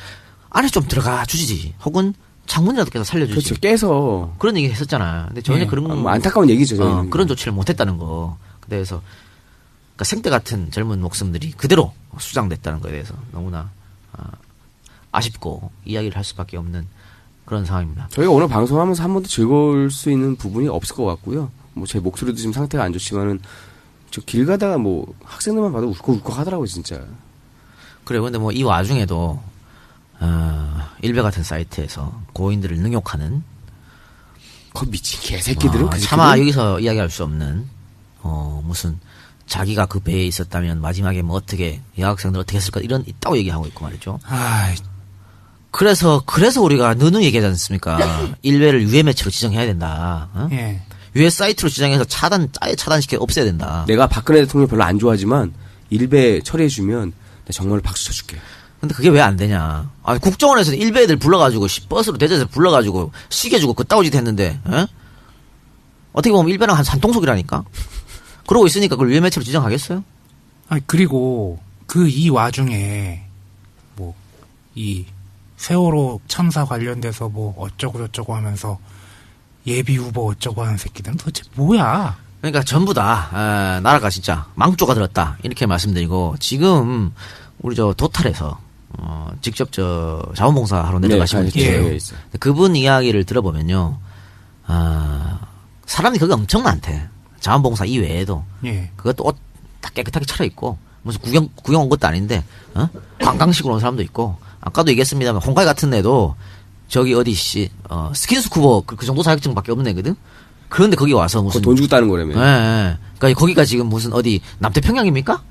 안에 좀 들어가 주지. 혹은 창문이라도 깨서 살려주지. 그렇죠. 깨서 그런 얘기 했었잖아. 근데 전혀 예. 그런 뭐 안타까운 얘기죠. 저희는. 그런 조치를 못했다는 거. 그래서 그러니까 생때 같은 젊은 목숨들이 그대로 수장됐다는 거에 대해서 너무나 아쉽고 이야기를 할 수밖에 없는 그런 상황입니다. 저희가 오늘 방송하면서 한 번도 즐거울 수 있는 부분이 없을 것 같고요. 뭐 제 목소리도 지금 상태가 안 좋지만은 저 길 가다가 뭐 학생들만 봐도 울컥울컥 하더라고요 진짜. 그래요. 근데 뭐 이 와중에도 일베 같은 사이트에서 고인들을 능욕하는 그 미친 개새끼들은 그 차마 새끼들은 여기서 이야기할 수 없는 무슨 자기가 그 배에 있었다면 마지막에 뭐 어떻게 여학생들 어떻게 했을까 이런 있다고 얘기하고 있고 말이죠. 아, 그래서 우리가 누누이 얘기하지 않습니까? 일베를 유해 매체로 지정해야 된다. 어? 예. 유해 사이트로 지정해서 아예 차단시켜 없애야 된다. 내가 박근혜 대통령 별로 안 좋아하지만 일베 처리해주면 내가 정말 박수 쳐줄게. 근데 그게 왜 안 되냐? 국정원에서 일베 애들 불러가지고 버스로 대전에서 불러가지고 시계 주고 그따구 짓 했는데 에? 어떻게 보면 일베랑 한 산통속이라니까. 그러고 있으니까 그걸 유해 매체로 지정하겠어요? 아니, 그리고 이 와중에 뭐 이 세월호 참사 관련돼서 뭐 어쩌고 저쩌고 하면서 예비 후보 어쩌고 하는 새끼들은 도대체 뭐야? 그러니까 전부 다 나라가 진짜 망조가 들었다 이렇게 말씀드리고 지금 우리 저 도탈에서 직접 저 자원봉사하러 내려가신 분 계세요. 예. 그분 이야기를 들어보면요, 사람이 거기 엄청 많대. 자원봉사 이외에도 예. 그것도 옷 다 깨끗하게 차려입고 무슨 구경 온 것도 아닌데 관광식으로 온 사람도 있고 아까도 얘기했습니다만 홍가희 같은 애도 저기 어디 스킨스쿠버 그 정도 자격증밖에 없는 애거든. 그런데 거기 와서 무슨 돈 주고 따는 거라며. 예. 그러니까 거기가 지금 무슨 어디 남태평양입니까?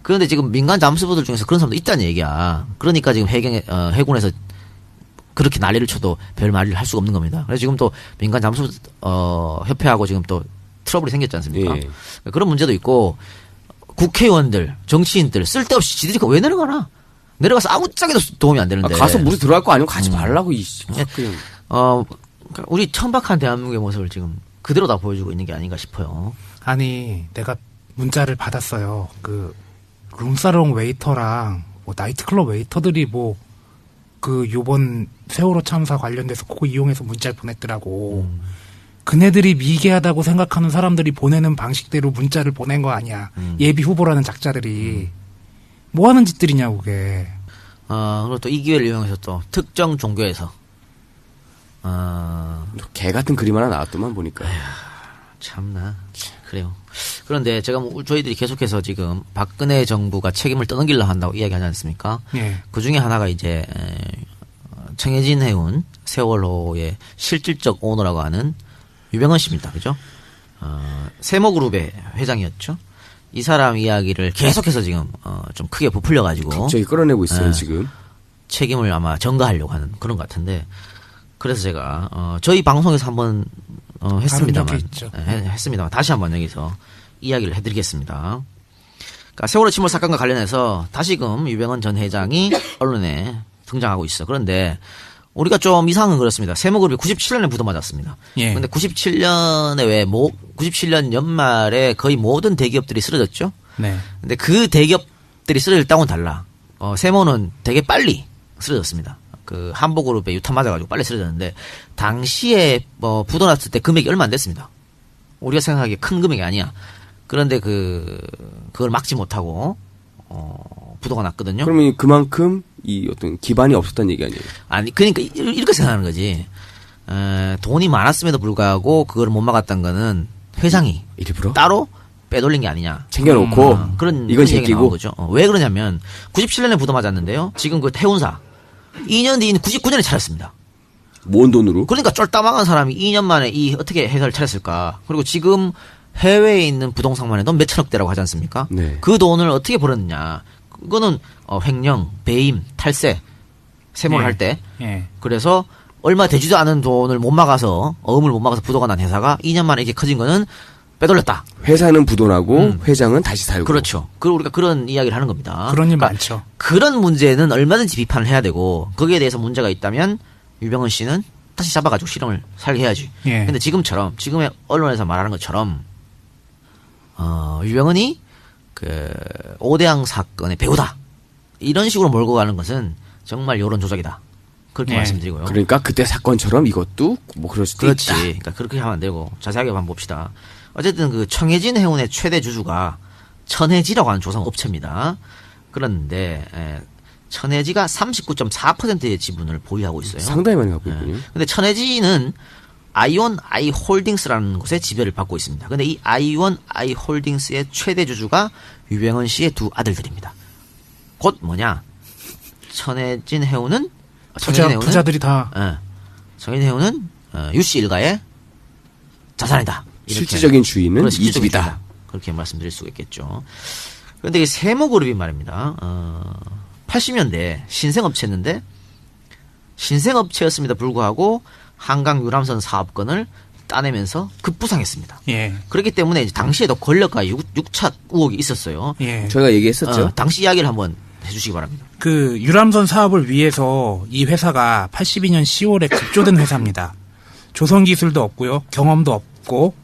그런데 지금 민간 잠수부들 중에서 그런 사람도 있다는 얘기야. 그러니까 지금 해군에서 그렇게 난리를 쳐도 별 말을 할 수가 없는 겁니다. 그래서 지금 또 민간 잠수 협회하고 지금 또 트러블이 생겼지 않습니까? 예. 그런 문제도 있고 국회의원들, 정치인들 쓸데없이 지들이 왜 내려가나? 내려가서 아무짝에도 도움이 안 되는데. 가서 물에 들어갈 거 아니면 가지 말라고 그냥. 그러니까 우리 천박한 대한민국의 모습을 지금 그대로 다 보여주고 있는 게 아닌가 싶어요. 아니, 내가 문자를 받았어요. 그 룸사롱 웨이터랑 뭐 나이트클럽 웨이터들이 뭐 그 요번 세월호 참사 관련돼서 그거 이용해서 문자를 보냈더라고. 그네들이 미개하다고 생각하는 사람들이 보내는 방식대로 문자를 보낸 거 아니야. 예비 후보라는 작자들이. 뭐 하는 짓들이냐, 그게. 그리고 또 이 기회를 이용해서 또 특정 종교에서 개 같은 그림 하나 나왔더만 보니까. 참나 그래요. 그런데 제가 저희들이 계속해서 지금 박근혜 정부가 책임을 떠넘기려 한다고 이야기하지 않습니까? 예. 그 중에 하나가 이제 청해진 해운 세월호의 실질적 오너라고 하는 유병헌 씨입니다. 그죠? 세모그룹의 회장이었죠. 이 사람 이야기를 계속해서 지금 좀 크게 부풀려가지고 갑자기 끌어내고 있어요 지금. 책임을 아마 전가하려고 하는 그런 것 같은데 그래서 제가 저희 방송에서 한번 했습니다만 했습니다만 다시 한번 여기서 이야기를 해드리겠습니다. 그러니까 세월호 침몰 사건과 관련해서 다시금 유병헌 전 회장이 언론에 등장하고 있어. 그런데 우리가 좀 이상은 그렇습니다. 세모그룹이 97년에 부도맞았습니다. 예. 근데 97년 연말에 거의 모든 대기업들이 쓰러졌죠. 네. 근데 그 대기업들이 쓰러질 때하고는 달라. 세모는 되게 빨리 쓰러졌습니다. 그 한보그룹에 유탄 맞아가지고 빨리 쓰러졌는데 당시에 부도났을 때 금액이 얼마 안 됐습니다. 우리가 생각하기에 큰 금액이 아니야. 그런데 그걸 막지 못하고 부도가 났거든요. 그러면 그만큼 이 어떤 기반이 없었다는 얘기 아니에요? 아니 그러니까 이렇게 생각하는 거지. 돈이 많았음에도 불구하고 그걸 못 막았던 거는 회장이 일부러? 따로 빼돌린 게 아니냐. 챙겨놓고 그런 이건 얘기가 나온 제끼고. 거죠. 왜 그러냐면 97년에 부도 맞았는데요. 지금 그 해운사 2년 뒤인 99년에 차렸습니다. 뭔 돈으로? 그러니까 쫄따망한 사람이 2년 만에 이 어떻게 회사를 차렸을까? 그리고 지금 해외에 있는 부동산만 해도 몇천억대라고 하지 않습니까? 네. 그 돈을 어떻게 벌었느냐? 그거는 횡령, 배임, 탈세, 세모를 예. 할 때. 예. 그래서 얼마 되지도 않은 돈을 못 막아서 어음을 못 막아서 부도가 난 회사가 2년 만에 이렇게 커진 거는 빼돌렸다. 회사는 부도나고 회장은 다시 살고. 그렇죠. 그 우리가 그런 이야기를 하는 겁니다. 그런 일 그러니까 많죠. 그런 문제는 얼마든지 비판을 해야 되고 거기에 대해서 문제가 있다면 유병헌 씨는 다시 잡아가지고 실형을 살게 해야지. 예. 근데 지금의 언론에서 말하는 것처럼 유병헌이 그 오대양 사건의 배우다 이런 식으로 몰고 가는 것은 정말 여론 조작이다. 그렇게 예. 말씀드리고요. 그러니까 그때 사건처럼 이것도 뭐 그럴 수도 그렇지. 있다. 그러니까 그렇게 하면 안 되고 자세하게 한번 봅시다. 어쨌든 그 청해진 해운의 최대 주주가 천해지라고 하는 조성 업체입니다. 그런데 천해지가 39.4%의 지분을 보유하고 있어요. 상당히 많이 갖고 있군요. 근데 천해지는 아이온 아이홀딩스라는 곳에 지배를 받고 있습니다. 근데 이 아이온 아이홀딩스의 최대 주주가 유병헌 씨의 두 아들들입니다. 곧 뭐냐? 천해진 해운은 부자들이 다 천해진 해운은 유씨 일가의 자산이다. 이렇게. 실질적인 주인은 이 실질적인 집이다. 주인이다. 그렇게 말씀드릴 수가 있겠죠. 그런데 이 세모그룹이 말입니다. 80년대 신생업체였는데 신생업체였음에도 불구하고 한강 유람선 사업권을 따내면서 급부상했습니다. 예. 그렇기 때문에 이제 당시에도 권력과 유착 의혹이 있었어요. 예. 저희가 얘기했었죠. 당시 이야기를 한번 해주시기 바랍니다. 그 유람선 사업을 위해서 이 회사가 82년 10월에 급조된 회사입니다. 조선 기술도 없고요. 경험도 없고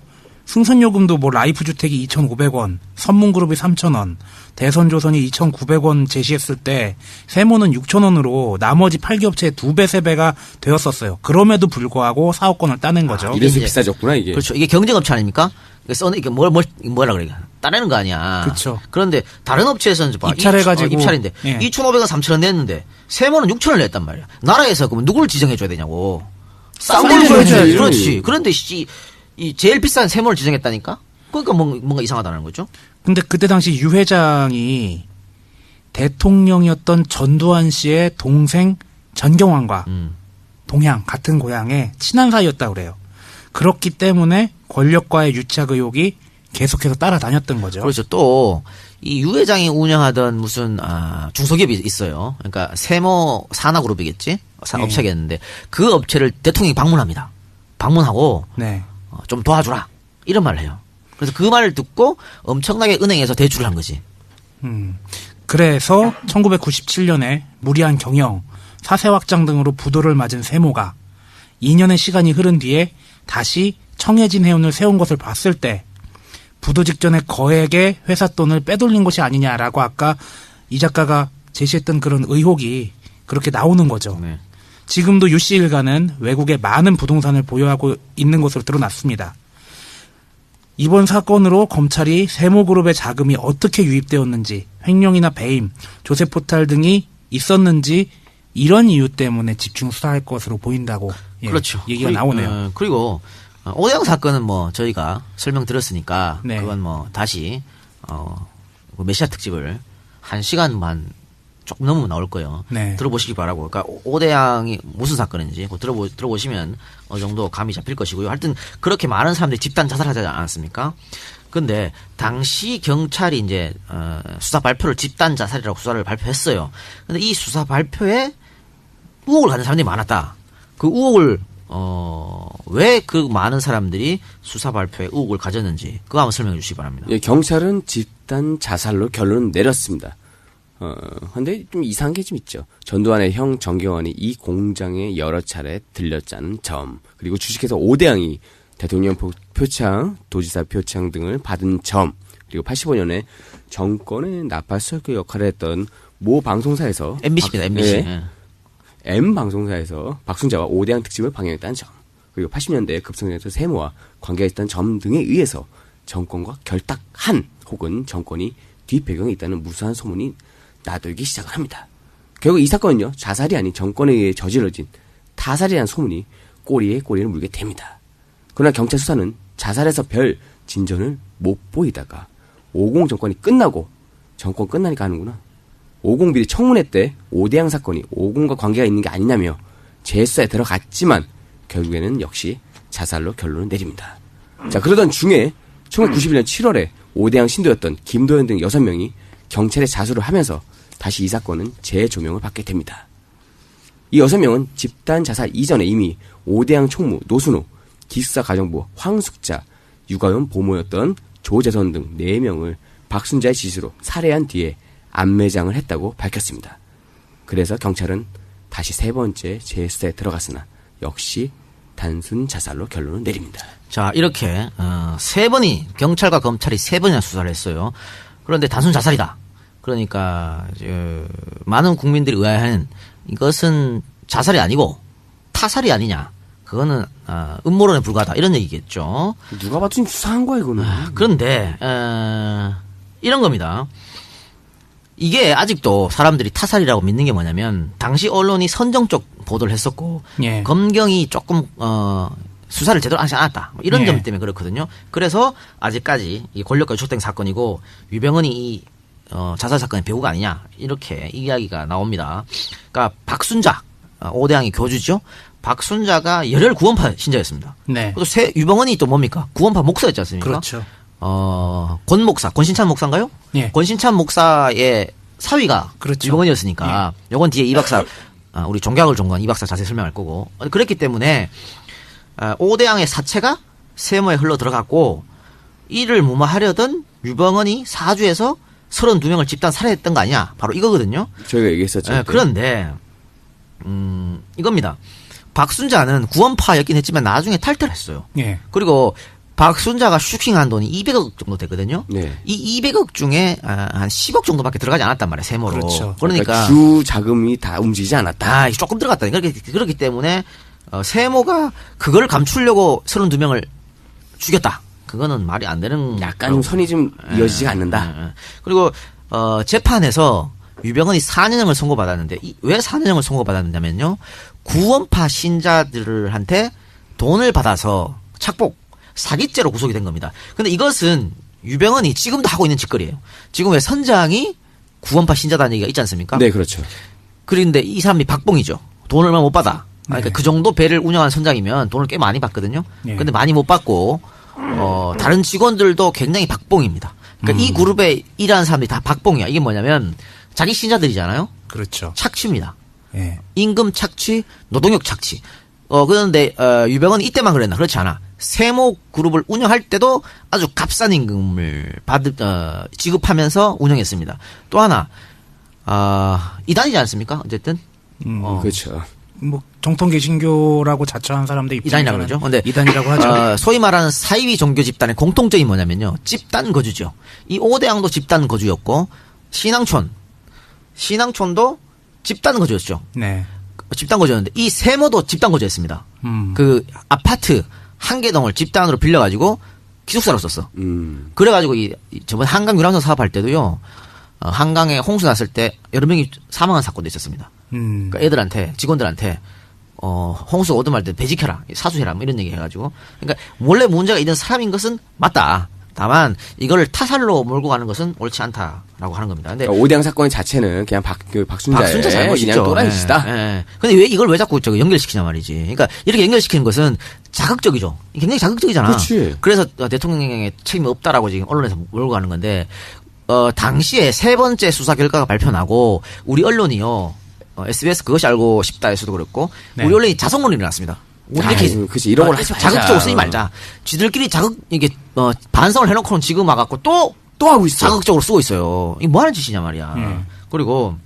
승선요금도 뭐 라이프주택이 2,500원, 선문그룹이 3,000원, 대선조선이 2,900원 제시했을 때 세모는 6,000원으로 나머지 8개 업체의 2배, 3배가 되었었어요. 그럼에도 불구하고 사업권을 따낸 거죠. 이래서 이제- 비싸졌구나 이게. 그렇죠. 이게 경쟁업체 아닙니까? 이게 뭐라 그래. 따내는 거 아니야. 그렇죠. 그런데 다른 업체에서는 봐. 입찰해가지고. 입찰인데 예. 2,500원, 3,000원 냈는데 세모는 6,000원 냈단 말이야. 나라에서 그러면 누굴 지정해줘야 되냐고. 싼 걸 걸 줘야지. 줘야지. 그렇지. 그런데 이 제일 비싼 세모를 지정했다니까? 그러니까 뭔가 이상하다는 거죠. 근데 그때 당시 유 회장이 대통령이었던 전두환 씨의 동생 전경환과 동양 같은 고향의 친한 사이였다고 그래요. 그렇기 때문에 권력과의 유착 의혹이 계속해서 따라다녔던 거죠. 그렇죠. 또 이 유 회장이 운영하던 무슨 중소기업이 있어요. 그러니까 세모 산하그룹이겠지. 업체겠는데 그 업체를 대통령이 방문합니다. 방문하고 네. 좀 도와주라 이런 말을 해요. 그래서 그 말을 듣고 엄청나게 은행에서 대출을 한 거지. 그래서 1997년에 무리한 경영, 사세 확장 등으로 부도를 맞은 세모가 2년의 시간이 흐른 뒤에 다시 청해진 해운을 세운 것을 봤을 때 부도 직전에 거액의 회사 돈을 빼돌린 것이 아니냐라고 아까 이 작가가 제시했던 그런 의혹이 그렇게 나오는 거죠. 네. 지금도 유씨 일가는 외국에 많은 부동산을 보유하고 있는 것으로 드러났습니다. 이번 사건으로 검찰이 세모그룹의 자금이 어떻게 유입되었는지, 횡령이나 배임, 조세포탈 등이 있었는지 이런 이유 때문에 집중 수사할 것으로 보인다고 그렇죠. 얘기가 나오네요. 그리고 오대양 사건은 뭐 저희가 설명드렸으니까 네. 그건 뭐 다시 메시아 특집을 1시간만 조금 넘으면 나올 거예요. 네. 들어보시기 바라고. 그러니까 오대양이 무슨 사건인지 들어보시면 어느 정도 감이 잡힐 것이고요. 하여튼 그렇게 많은 사람들이 집단 자살하지 않았습니까? 근데 당시 경찰이 이제 수사 발표를 집단 자살이라고 수사를 발표했어요. 근데 이 수사 발표에 의혹을 가진 사람들이 많았다. 그 의혹을 왜 그 많은 사람들이 수사 발표에 의혹을 가졌는지 그거 한번 설명해 주시기 바랍니다. 예, 경찰은 집단 자살로 결론을 내렸습니다. 근데 좀 이상한 게 좀 있죠. 전두환의 형 정경환이 이 공장에 여러 차례 들렸다는 점, 그리고 주식회사 오대양이 대통령 표창, 도지사 표창 등을 받은 점, 그리고 85년에 정권의 나팔수교 역할을 했던 모 방송사에서 MBC입니다. MBC. M 방송사에서 박순자와 오대양 특집을 방영했다는 점, 그리고 80년대 급성장에서 세모와 관계가 있다는 점 등에 의해서 정권과 결탁한 혹은 정권이 뒷배경에 있다는 무수한 소문이 나돌기 시작을 합니다. 결국 이 사건은요, 자살이 아닌 정권에 의해 저질러진 타살이라는 소문이 꼬리에 꼬리를 물게 됩니다. 그러나 경찰 수사는 자살에서 별 진전을 못 보이다가 50 정권이 끝나고 정권 끝나니까 하는구나. 50 비리 청문회 때 오대양 사건이 50과 관계가 있는 게 아니냐며 재수사에 들어갔지만 결국에는 역시 자살로 결론을 내립니다. 자, 그러던 중에 1991년 7월에 오대양 신도였던 김도연 등 6명이 경찰에 자수를 하면서 다시 이 사건은 재조명을 받게 됩니다. 이 6명은 집단 자살 이전에 이미 오대양 총무 노순호, 기숙사 가정부 황숙자, 육아원 보모였던 조재선 등 4명을 박순자의 지시로 살해한 뒤에 안매장을 했다고 밝혔습니다. 그래서 경찰은 다시 3번째 재수사에 들어갔으나 역시 단순 자살로 결론을 내립니다. 자, 이렇게 3번이 경찰과 검찰이 3번이나 수사를 했어요. 그런데 단순 자살이다. 그러니까 많은 국민들이 의아해하는 이것은 자살이 아니고 타살이 아니냐. 그거는 음모론에 불과하다. 이런 얘기겠죠. 누가 봐도 좀 수상한 거야 이거는. 그런데 이런 겁니다. 이게 아직도 사람들이 타살이라고 믿는 게 뭐냐면 당시 언론이 선정적 보도를 했었고 예. 검경이 조금 수사를 제대로 하지 않았다. 뭐 이런 예. 점 때문에 그렇거든요. 그래서 아직까지 이 권력과 유착된 사건이고 유병헌이 이 자살 사건의 배후가 아니냐 이렇게 이야기가 나옵니다. 그러니까 박순자 오대양의 교주죠. 박순자가 열혈 구원파 신자였습니다. 네. 또 유병헌이 또 뭡니까? 구원파 목사였지 않습니까? 그렇죠. 권 목사, 권신찬 목사인가요? 예. 권신찬 목사의 사위가 그렇죠. 유병헌이었으니까 요건 뒤에 이 박사 우리 종교학을 전공한 이 박사 자세히 설명할 거고 그랬기 때문에 오대양의 사체가 세모에 흘러 들어갔고 이를 무마하려던 유병헌이 사주에서 32명을 집단 살해했던 거 아니냐 바로 이거거든요. 저희가 얘기했었죠. 그런데 이겁니다. 박순자는 구원파였긴 했지만 나중에 탈퇴를 했어요. 예. 그리고 박순자가 슈킹한 돈이 200억 정도 되거든요. 네. 이 200억 중에 한 10억 정도밖에 들어가지 않았단 말이에요. 세모로. 그렇죠. 그러니까 주 자금이 다 움직이지 않았다. 조금 들어갔다. 그렇기 때문에 세모가 그걸 감추려고 32명을 죽였다. 그거는 말이 안 되는. 약간 좀 선이 좀 이어지지가 않는다. 그리고 재판에서 유병헌이 4년형을 선고받았는데 왜 4년형을 선고받았느냐면요. 구원파 신자들한테 돈을 받아서 착복, 사기죄로 구속이 된 겁니다. 근데 이것은 유병헌이 지금도 하고 있는 짓거리예요. 지금 왜 선장이 구원파 신자다는 얘기가 있지 않습니까? 네, 그렇죠. 그런데 이 사람이 박봉이죠. 돈을 얼마 못 받아. 그러니까 네. 그 정도 배를 운영한 선장이면 돈을 꽤 많이 받거든요. 네. 근데 많이 못 받고 다른 직원들도 굉장히 박봉입니다. 그러니까 이 그룹에 일하는 사람들이 다 박봉이야. 이게 뭐냐면 자기 신자들이잖아요. 그렇죠. 착취입니다. 예. 임금 착취, 노동력 착취. 그런데 유병헌이 이때만 그랬나? 그렇지 않아. 세모 그룹을 운영할 때도 아주 값싼 임금을 지급하면서 운영했습니다. 또 하나 이단이지 않습니까? 어쨌든 그렇죠. 뭐 정통 개신교라고 자처한 사람들 이단이라고 그러죠. 근데 이단이라고 하죠. 소위 말하는 사이비 종교 집단의 공통점이 뭐냐면요. 집단 거주죠. 이 오대양도 집단 거주였고 신앙촌도 집단 거주였죠. 네. 집단 거주였는데 이 세모도 집단 거주했습니다. 그 아파트 한 개 동을 집단으로 빌려가지고 기숙사로 썼어. 그래가지고 저번 한강 유람선 사업할 때도요. 한강에 홍수 났을 때 여러 명이 사망한 사건도 있었습니다. 그러니까 애들한테 직원들한테 홍수 오듬할 때 배지켜라 사수해라 뭐 이런 얘기 해가지고 그러니까 원래 문제가 있는 사람인 것은 맞다. 다만 이걸 타살로 몰고 가는 것은 옳지 않다라고 하는 겁니다. 근데 그러니까 오대양 사건 자체는 그냥 박순자의 박순자 잘못이죠. 그냥 또라이시다. 예. 근데 왜 이걸 왜 자꾸 연결시키냐 말이지. 그러니까 이렇게 연결시키는 것은 자극적이죠. 굉장히 자극적이잖아. 그렇지. 그래서 대통령의 책임이 없다라고 지금 언론에서 몰고 가는 건데 당시에 3번째 수사 결과가 발표나고 우리 언론이요. SBS 그것이 알고 싶다에서도 그랬고 네. 우리 언론이 자성론이 일어났습니다. 이렇게 그치, 이런 걸 하지 말자. 자극적으로 쓰지 말자. 쥐들끼리 이게 반성을 해놓고는 지금 와갖고 또 하고 있어. 자극적으로 쓰고 있어요. 이게 뭐 하는 짓이냐 말이야. 그리고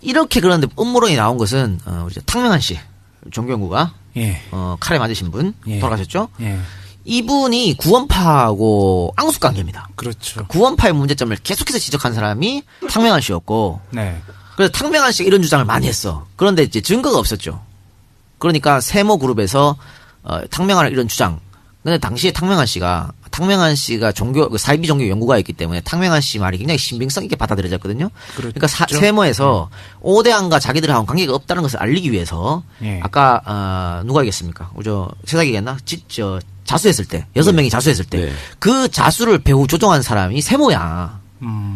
이렇게 그런데 음모론이 나온 것은 우리 탕명한 씨 종교연구가 예. 칼에 맞으신 분 예. 돌아가셨죠. 예. 이분이 구원파하고 앙숙관계입니다. 그렇죠. 구원파의 문제점을 계속해서 지적한 사람이 탕명한 씨였고 네. 그래서 탕명한 씨가 이런 주장을 많이 했어. 그런데 이제 증거가 없었죠. 그러니까 세모 그룹에서 탕명한 이런 주장. 근데 당시에 탕명한 씨가 사이비 종교 연구가였기 때문에 탕명한 씨 말이 굉장히 신빙성 있게 받아들여졌거든요. 그러니까 세모에서 오대양과 자기들하고 관계가 없다는 것을 알리기 위해서 예. 아까 누가 얘기했습니까? 세상이겠나? 자수했을 때, 6명이 자수했을 때, 네. 그 자수를 배후 조종한 사람이 세모야.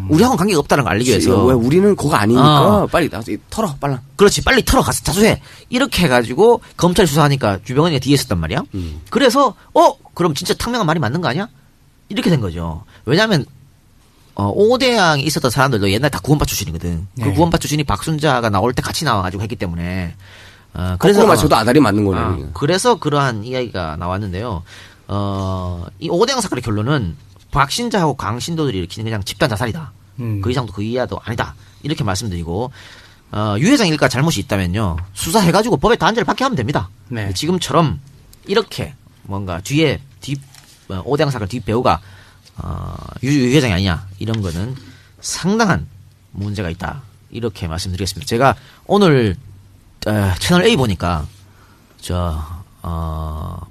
우리하고는 관계가 없다는 걸 알리기 위해서. 왜 우리는 그거 아니니까 빨리 나서 털어 빨라. 그렇지, 빨리 털어 가서 자수해. 이렇게 해가지고 검찰이 수사하니까 유병헌이가 뒤에 있었단 말이야. 그래서 그럼 진짜 탕명한 말이 맞는 거 아니야? 이렇게 된 거죠. 왜냐하면 오대양이 있었던 사람들도 옛날 다 구원파 출신이거든. 네. 그 구원파 출신이 박순자가 나올 때 같이 나와가지고 했기 때문에. 그래서 맞춰도 아다리 맞는 거네. 그래서 그러한 이야기가 나왔는데요. 이 오대양 사건의 결론은 박신자하고 강신도들이 일으키는 그냥 집단 자살이다. 그 이상도 그 이하도 아니다. 이렇게 말씀드리고 유 회장 일가 잘못이 있다면요. 수사해가지고 법에 단죄를 받게 하면 됩니다. 네. 지금처럼 이렇게 뭔가 뒤에 오대양 사건 뒷 배우가 유 회장이 아니냐 이런 거는 상당한 문제가 있다. 이렇게 말씀드리겠습니다. 제가 오늘 채널 A 보니까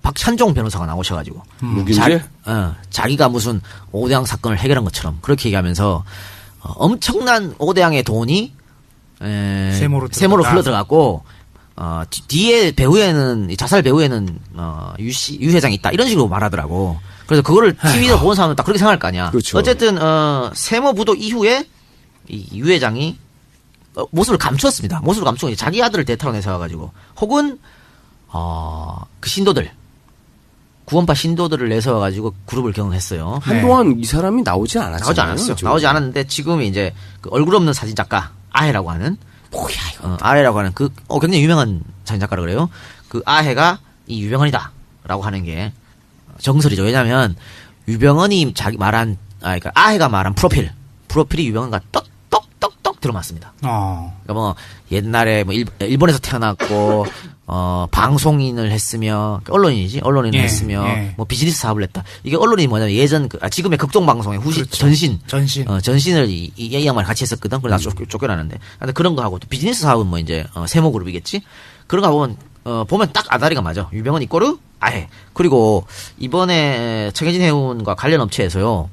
박찬종 변호사가 나오셔가지고 무기인지? 자기가 무슨 오대양 사건을 해결한 것처럼 그렇게 얘기하면서 엄청난 오대양의 돈이 세모로 흘러들어갔고 뒤에 배후에는 자살 배후에는 유 회장이 있다 이런 식으로 말하더라고. 그래서 그거를 TV에서 보는 사람은 딱 그렇게 생각할 거 아니야. 그렇죠. 어쨌든 세모 부도 이후에 유 회장이 모습을 감추었습니다. 모습을 감추고 이제 자기 아들을 대타로 내세워가지고 혹은 그 신도들 구원파 신도들을 내세워가지고 그룹을 경영했어요. 한동안 이 사람이 나오지 않았잖아요. 나오지 않았어요. 나오지 않았는데 지금 이제 그 얼굴 없는 사진 작가 아해라고 하는 뭐야 이거. 아해라고 하는 그 굉장히 유명한 사진 작가라 그래요. 그 아해가 이 유병헌이다라고 하는 게 정설이죠. 왜냐하면 유병헌이 자기 말한 그러니까 아해가 말한 프로필이 유병헌과 똑똑똑똑 들어맞습니다. 그러니까 뭐 옛날에 뭐 일본에서 태어났고 방송인을 했으며 언론인을 했으며 뭐 비즈니스 사업을 했다. 이게 언론인이 뭐냐면 예전 지금의 극동 방송의 그렇죠. 전신을 이 양반이 같이 했었거든. 그래서 나 쫓겨나는데. 근데 그런 거 하고 또 비즈니스 사업은 뭐 이제 세모그룹이겠지. 그런 거 보면 딱 아다리가 맞아. 유병헌 이꼬르 아해. 그리고 이번에 청해진 해운과 관련 업체에서요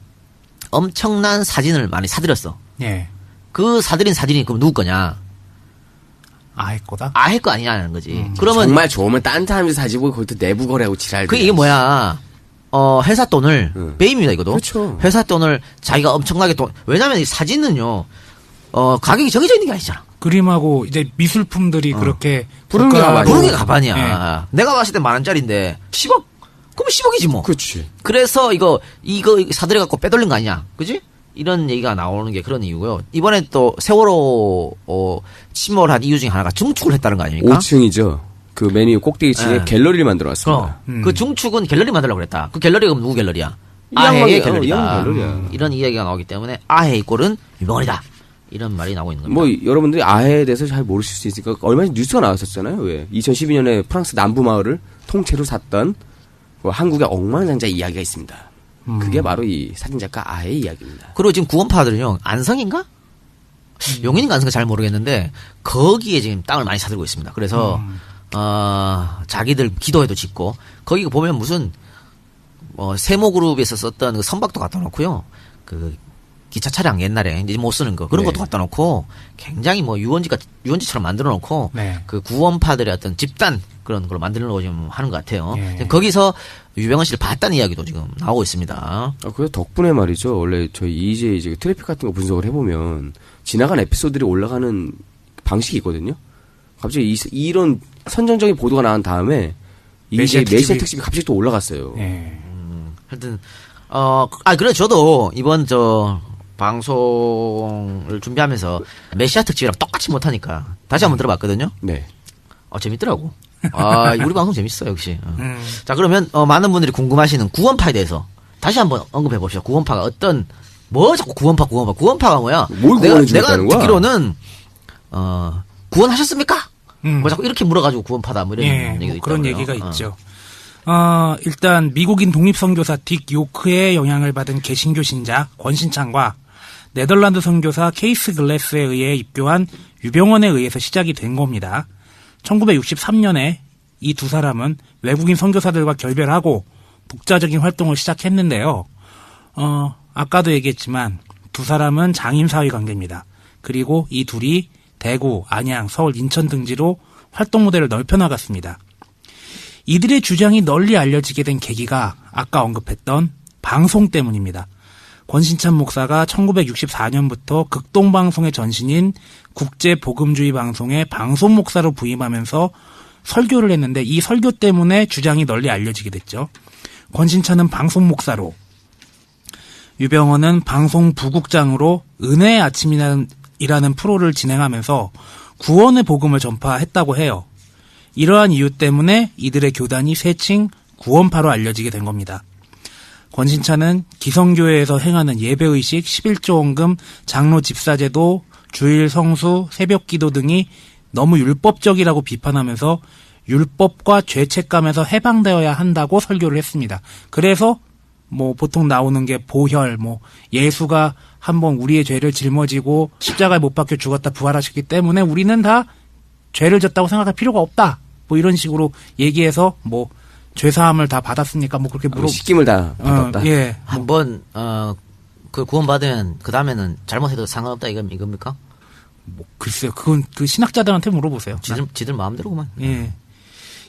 엄청난 사진을 많이 사들였어. 예. 그 사들인 사진이 그럼 누구 거냐? 아해 거다? 아해 거 아니냐는 거지. 그러면 정말 좋으면 딴 사람이 사지 보고 거기서 내부 거래하고 지랄. 이게 뭐야? 회사 돈을 배임입니다 이거도. 그렇죠. 회사 돈을 자기가 엄청나게 왜냐면 이 사진은요 가격이 정해져 있는 게 아니잖아. 그림하고 이제 미술품들이 그렇게 부르는 게 가반이야. 부르는 게 가반이야. 네. 내가 봤을 때 10,000원짜리인데 10억? 그럼 10억이지 뭐. 그렇지. 그래서 이거 사들여 갖고 빼돌린 거 아니냐, 그지? 이런 얘기가 나오는 게 그런 이유고요. 이번에 또 세월호 침몰한 이유 중에 하나가 중축을 했다는 거 아닙니까? 5층이죠. 그 메뉴 꼭대기층에 네. 갤러리를 만들어놨습니다. 그 중축은 갤러리 만들려고 그랬다. 그 갤러리가 누구 갤러리야? 이 아해의 양반이, 갤러리다. 갤러리야. 이런 이야기가 나오기 때문에 아해 이꼴은 유병헌이다. 이런 말이 나오고 있는 겁니다. 뭐 여러분들이 아해에 대해서 잘 모르실 수 있으니까 얼마 전에 뉴스가 나왔었잖아요. 왜 2012년에 프랑스 남부 마을을 통째로 샀던 그 한국의 억만장자 이야기가 있습니다. 그게 바로 이 사진작가 아해의 이야기입니다. 그리고 지금 구원파들은요, 안성인가? 용인인가 안성인가 잘 모르겠는데, 거기에 지금 땅을 많이 사들고 있습니다. 그래서, 자기들 기도회도 짓고, 거기 보면 무슨, 세모그룹에서 썼던 그 선박도 갖다 놓고요, 그, 기차 차량 옛날에 이제 못 쓰는 거, 그런 네. 것도 갖다 놓고, 굉장히 뭐 유원지처럼 만들어 놓고, 네. 그 구원파들의 어떤 집단, 그런 걸 만들려고 지금 하는 것 같아요. 예. 거기서 유병헌 씨를 봤다는 이야기도 지금 나오고 있습니다. 그래서 덕분에 말이죠. 원래 저희 이제 트래픽 같은 거 분석을 해보면 지나간 에피소드들이 올라가는 방식이 있거든요. 갑자기 이런 선정적인 보도가 나온 다음에 이제 메시아 특집이 갑자기 또 올라갔어요. 예. 하여튼 그래 저도 이번 방송을 준비하면서 메시아 특집이랑 똑같이 못하니까 다시 한번 들어봤거든요. 네. 재밌더라고. 우리 방송 재밌어 역시. 자 그러면 많은 분들이 궁금하시는 구원파에 대해서 다시 한번 언급해 봅시다. 구원파가 자꾸 구원파가 뭐야? 뭘 구원해 주겠다는 내가 거야? 듣기로는 구원하셨습니까? 뭐 자꾸 이렇게 물어가지고 구원파다 뭐 이런 얘기도 뭐 그런 있더라고요. 얘기가 있죠. 일단 미국인 독립선교사 딕 요크의 영향을 받은 개신교 신자 권신창과 네덜란드 선교사 케이스 글래스에 의해 입교한 유병헌에 의해서 시작이 된 겁니다. 1963년에 이 두 사람은 외국인 선교사들과 결별하고 독자적인 활동을 시작했는데요. 아까도 얘기했지만 두 사람은 장임 사위 관계입니다. 그리고 이 둘이 대구, 안양, 서울, 인천 등지로 활동 무대를 넓혀 나갔습니다. 이들의 주장이 널리 알려지게 된 계기가 아까 언급했던 방송 때문입니다. 권신찬 목사가 1964년부터 극동방송의 전신인 국제복음주의 방송의 방송 목사로 부임하면서 설교를 했는데 이 설교 때문에 주장이 널리 알려지게 됐죠. 권신찬은 방송 목사로, 유병헌은 방송 부국장으로 은혜의 아침이라는 프로를 진행하면서 구원의 복음을 전파했다고 해요. 이러한 이유 때문에 이들의 교단이 세칭 구원파로 알려지게 된 겁니다. 권신찬은 기성교회에서 행하는 예배의식, 11조 헌금, 장로 집사제도, 주일 성수, 새벽기도 등이 너무 율법적이라고 비판하면서 율법과 죄책감에서 해방되어야 한다고 설교를 했습니다. 그래서 뭐 보통 나오는 게 보혈, 뭐 예수가 한번 우리의 죄를 짊어지고 십자가에 못 박혀 죽었다 부활하셨기 때문에 우리는 다 죄를 졌다고 생각할 필요가 없다. 뭐 이런 식으로 얘기해서 뭐 죄사함을 다 받았으니까 뭐 그렇게 식김을 다 받았다. 예. 한번 그 구원 받으면 그 다음에는 잘못해도 상관없다 이겁니까? 뭐 글쎄요. 그건 그 신학자들한테 물어보세요. 지들 마음대로구만. 예.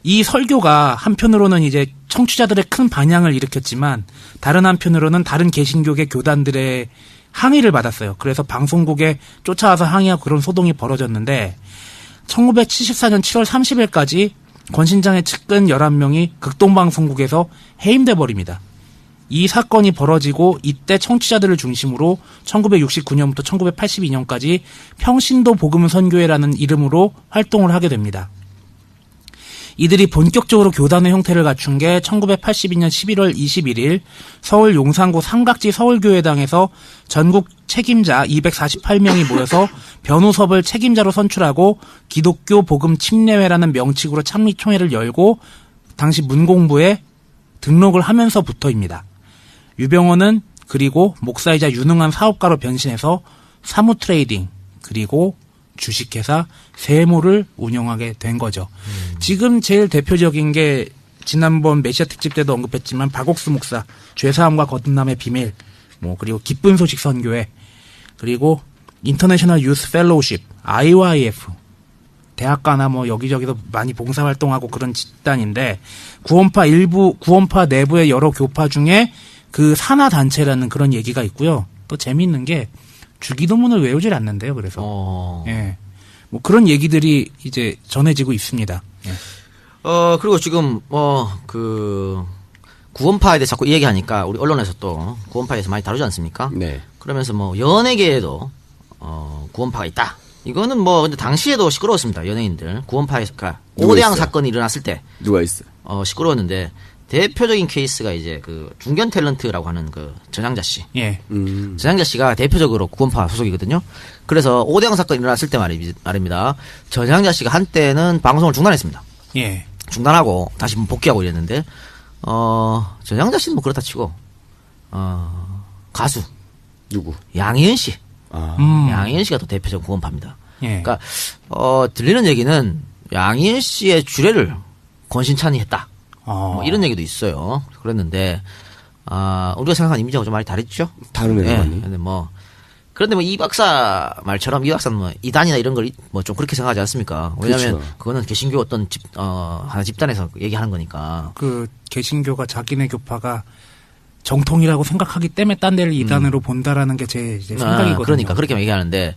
이 설교가 한편으로는 이제 청취자들의 큰 반향을 일으켰지만 다른 한편으로는 다른 개신교계 교단들의 항의를 받았어요. 그래서 방송국에 쫓아와서 항의하고 그런 소동이 벌어졌는데 1974년 7월 30일까지 권신장의 측근 11명이 극동방송국에서 해임돼 버립니다. 이 사건이 벌어지고 이때 청취자들을 중심으로 1969년부터 1982년까지 평신도 복음 선교회라는 이름으로 활동을 하게 됩니다. 이들이 본격적으로 교단의 형태를 갖춘 게 1982년 11월 21일 서울 용산구 삼각지 서울교회당에서 전국 책임자 248명이 모여서 변호섭을 책임자로 선출하고 기독교 복음 침례회라는 명칭으로 창립총회를 열고 당시 문공부에 등록을 하면서부터입니다. 유병헌은 그리고 목사이자 유능한 사업가로 변신해서 사무 트레이딩 그리고 주식회사 세모를 운영하게 된 거죠. 지금 제일 대표적인 게 지난번 메시아 특집 때도 언급했지만 박옥수 목사 죄사함과 거듭남의 비밀, 뭐 그리고 기쁜 소식 선교회, 그리고 인터내셔널 유스 펠로우십, IYF, 대학가나 뭐 여기저기서 많이 봉사활동하고 그런 집단인데 구원파 내부의 여러 교파 중에 그 산하 단체라는 그런 얘기가 있고요. 또 재미있는 게 주기도문을 외우질 않는데요. 그래서 예, 뭐 그런 얘기들이 이제 전해지고 있습니다. 예. 그리고 지금 그 구원파에 대해 자꾸 얘기하니까 우리 언론에서 또 구원파에 대해서 많이 다루지 않습니까? 네. 그러면서 뭐 연예계에도 구원파가 있다. 이거는 뭐 근데 당시에도 시끄러웠습니다. 연예인들 구원파에서 그러니까 오대양 있어요? 사건이 일어났을 때 누가 있어요? 시끄러웠는데 대표적인 케이스가 이제 그 중견 탤런트라고 하는 그 전향자 씨. 예. 전향자 씨가 대표적으로 구원파 소속이거든요. 그래서 오대양 사건이 일어났을 때 말입니다. 전향자 씨가 한때는 방송을 중단했습니다. 예. 중단하고 다시 복귀하고 이랬는데 전향자 씨는 뭐 그렇다 치고 가수 누구? 양희은 씨. 아. 양희은 씨가 또 대표적 구원파입니다. 예. 그러니까 들리는 얘기는 양희은 씨의 주례를 권신찬이 했다. 뭐 이런 얘기도 있어요. 그랬는데 우리가 생각하는 이미지하고 좀 많이 다르죠? 다르네요. 네. 많이. 그런데 뭐 이 박사 말처럼 이 박사는 뭐 이단이나 이런 걸 뭐 좀 그렇게 생각하지 않습니까? 왜냐하면 그렇죠. 그거는 개신교 어떤 하나 집단에서 얘기하는 거니까. 그 개신교가 자기네 교파가 정통이라고 생각하기 때문에 딴 데를 이단으로 본다라는 게 제 생각이거든요. 그러니까 그렇게 얘기하는데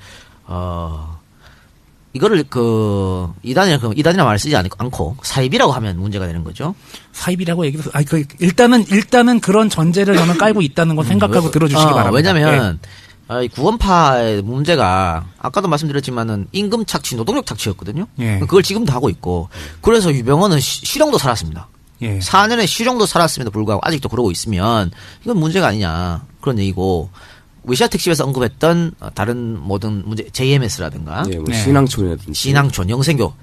이거를 그 이단이라 말을 쓰지 않고 사입이라고 하면 문제가 되는 거죠. 사입이라고 얘기해서 일단은 그런 전제를 저는 깔고 있다는 거 생각하고 들어주시기 바랍니다. 왜냐면 이 구원파의 문제가 아까도 말씀드렸지만은 임금 착취, 노동력 착취였거든요. 예. 그걸 지금도 하고 있고 그래서 유병헌은 실형도 살았습니다. 예. 4년의 실형도 살았음에도 불구하고 아직도 그러고 있으면 이건 문제가 아니냐 그런 얘기고 외시아 특집에서 언급했던 다른 모든 문제 JMS라든가 예, 뭐 네. 신앙촌이라든지. 신앙촌, 영생교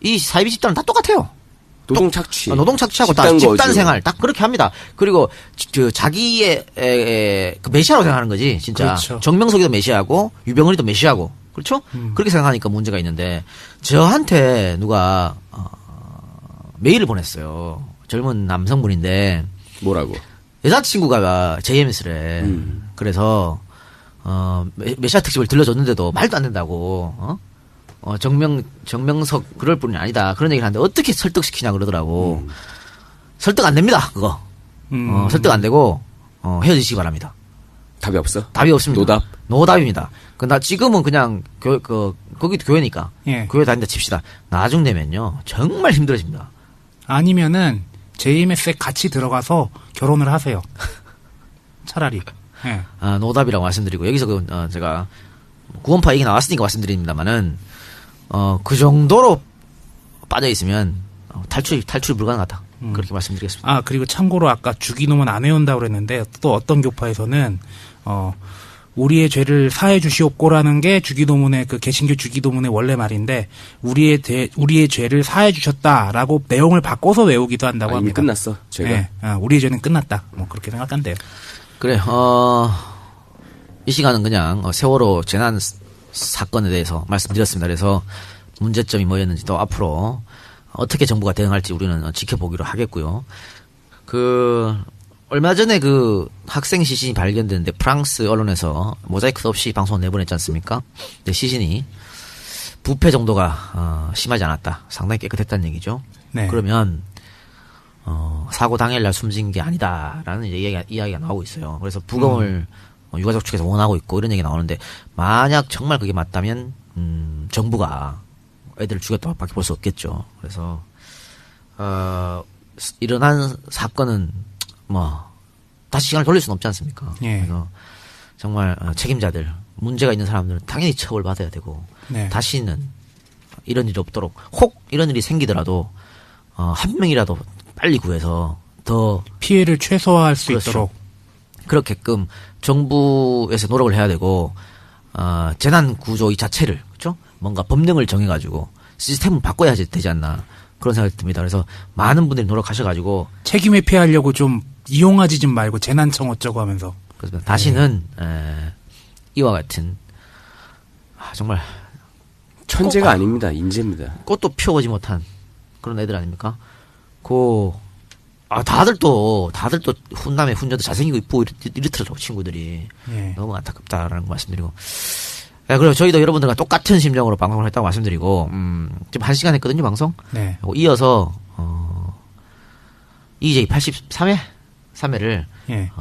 이 사이비 집단은 다 똑같아요. 노동 착취. 노동 착취하고 다 집단 생활 딱 그렇게 합니다. 그리고 자기의 그 메시아로 생각하는 거지 진짜. 그렇죠. 정명석이도 메시아고 유병헌이도 메시아고 그렇죠? 그렇게 생각하니까 문제가 있는데 저한테 누가 메일을 보냈어요. 젊은 남성분인데 뭐라고? 여자친구가 JMS래. 그래서 메시아 특집을 들려줬는데도 말도 안 된다고. 정명석 그럴 뿐이 아니다. 그런 얘기를 하는데 어떻게 설득시키냐 그러더라고. 설득 안 됩니다. 그거. 설득 안 되고 헤어지시기 바랍니다. 답이 없어? 답이 없습니다. 노답? 노답입니다. 나 지금은 그냥 거기도 교회니까 예. 교회 다닌다 칩시다. 나중 되면요 정말 힘들어집니다. 아니면은 JMS에 같이 들어가서 결혼을 하세요. 차라리. 예. 노답이라고 말씀드리고 여기서 제가 구원파 얘기 나왔으니까 말씀드립니다만은 그 정도로 빠져 있으면 탈출 불가능하다. 그렇게 말씀드리겠습니다. 그리고 참고로 아까 주기도문 안 해온다고 그랬는데 또 어떤 교파에서는 우리의 죄를 사해 주시옵고라는 게 주기도문의 그 개신교 주기도문의 원래 말인데 우리의 죄를 사해 주셨다라고 내용을 바꿔서 외우기도 한다고 이미 합니다. 끝났어. 죄가. 네, 우리의 죄는 끝났다. 뭐 그렇게 생각한대요. 그래, 이 시간은 그냥 세월호 재난 사건에 대해서 말씀드렸습니다. 그래서 문제점이 뭐였는지 또 앞으로 어떻게 정부가 대응할지 우리는 지켜보기로 하겠고요. 얼마 전에 학생 시신이 발견됐는데 프랑스 언론에서 모자이크 없이 방송을 내보냈지 않습니까? 근데 시신이 부패 정도가 심하지 않았다. 상당히 깨끗했다는 얘기죠. 네. 그러면 사고 당일날 숨진 게 아니다라는 이야기가 나오고 있어요. 그래서 부검을 유가족 측에서 원하고 있고 이런 얘기 나오는데 만약 정말 그게 맞다면 정부가 애들을 죽였다고밖에 볼 수 없겠죠. 그래서 일어난 사건은 다시 시간을 돌릴 수는 없지 않습니까? 예. 그래서 정말 책임자들 문제가 있는 사람들은 당연히 처벌받아야 되고 네. 다시는 이런 일이 없도록 혹 이런 일이 생기더라도 한 명이라도 빨리 구해서 더 피해를 최소화할 수 그렇죠. 있도록 그렇게끔 정부에서 노력을 해야 되고 재난 구조 이 자체를 그렇죠? 뭔가 법령을 정해가지고 시스템을 바꿔야 되지 않나 그런 생각이 듭니다. 그래서 많은 분들이 노력하셔가지고 책임 회피하려고 좀 이용하지 좀 말고 재난청 어쩌고 하면서 그래서 다시는 이와 같은 정말 천재가 아닙니다. 인재입니다. 꽃도 피워보지 못한 그런 애들 아닙니까? 다들 또 훈남에 훈녀도 잘생기고 이쁘고 이렇더라고 친구들이. 예. 너무 안타깝다라는 거 말씀드리고. 그리고 저희도 여러분들과 똑같은 심정으로 방송을 했다고 말씀드리고 지금 1시간 했거든요 방송. 네. 이어서 EJ 83회 3회를 예.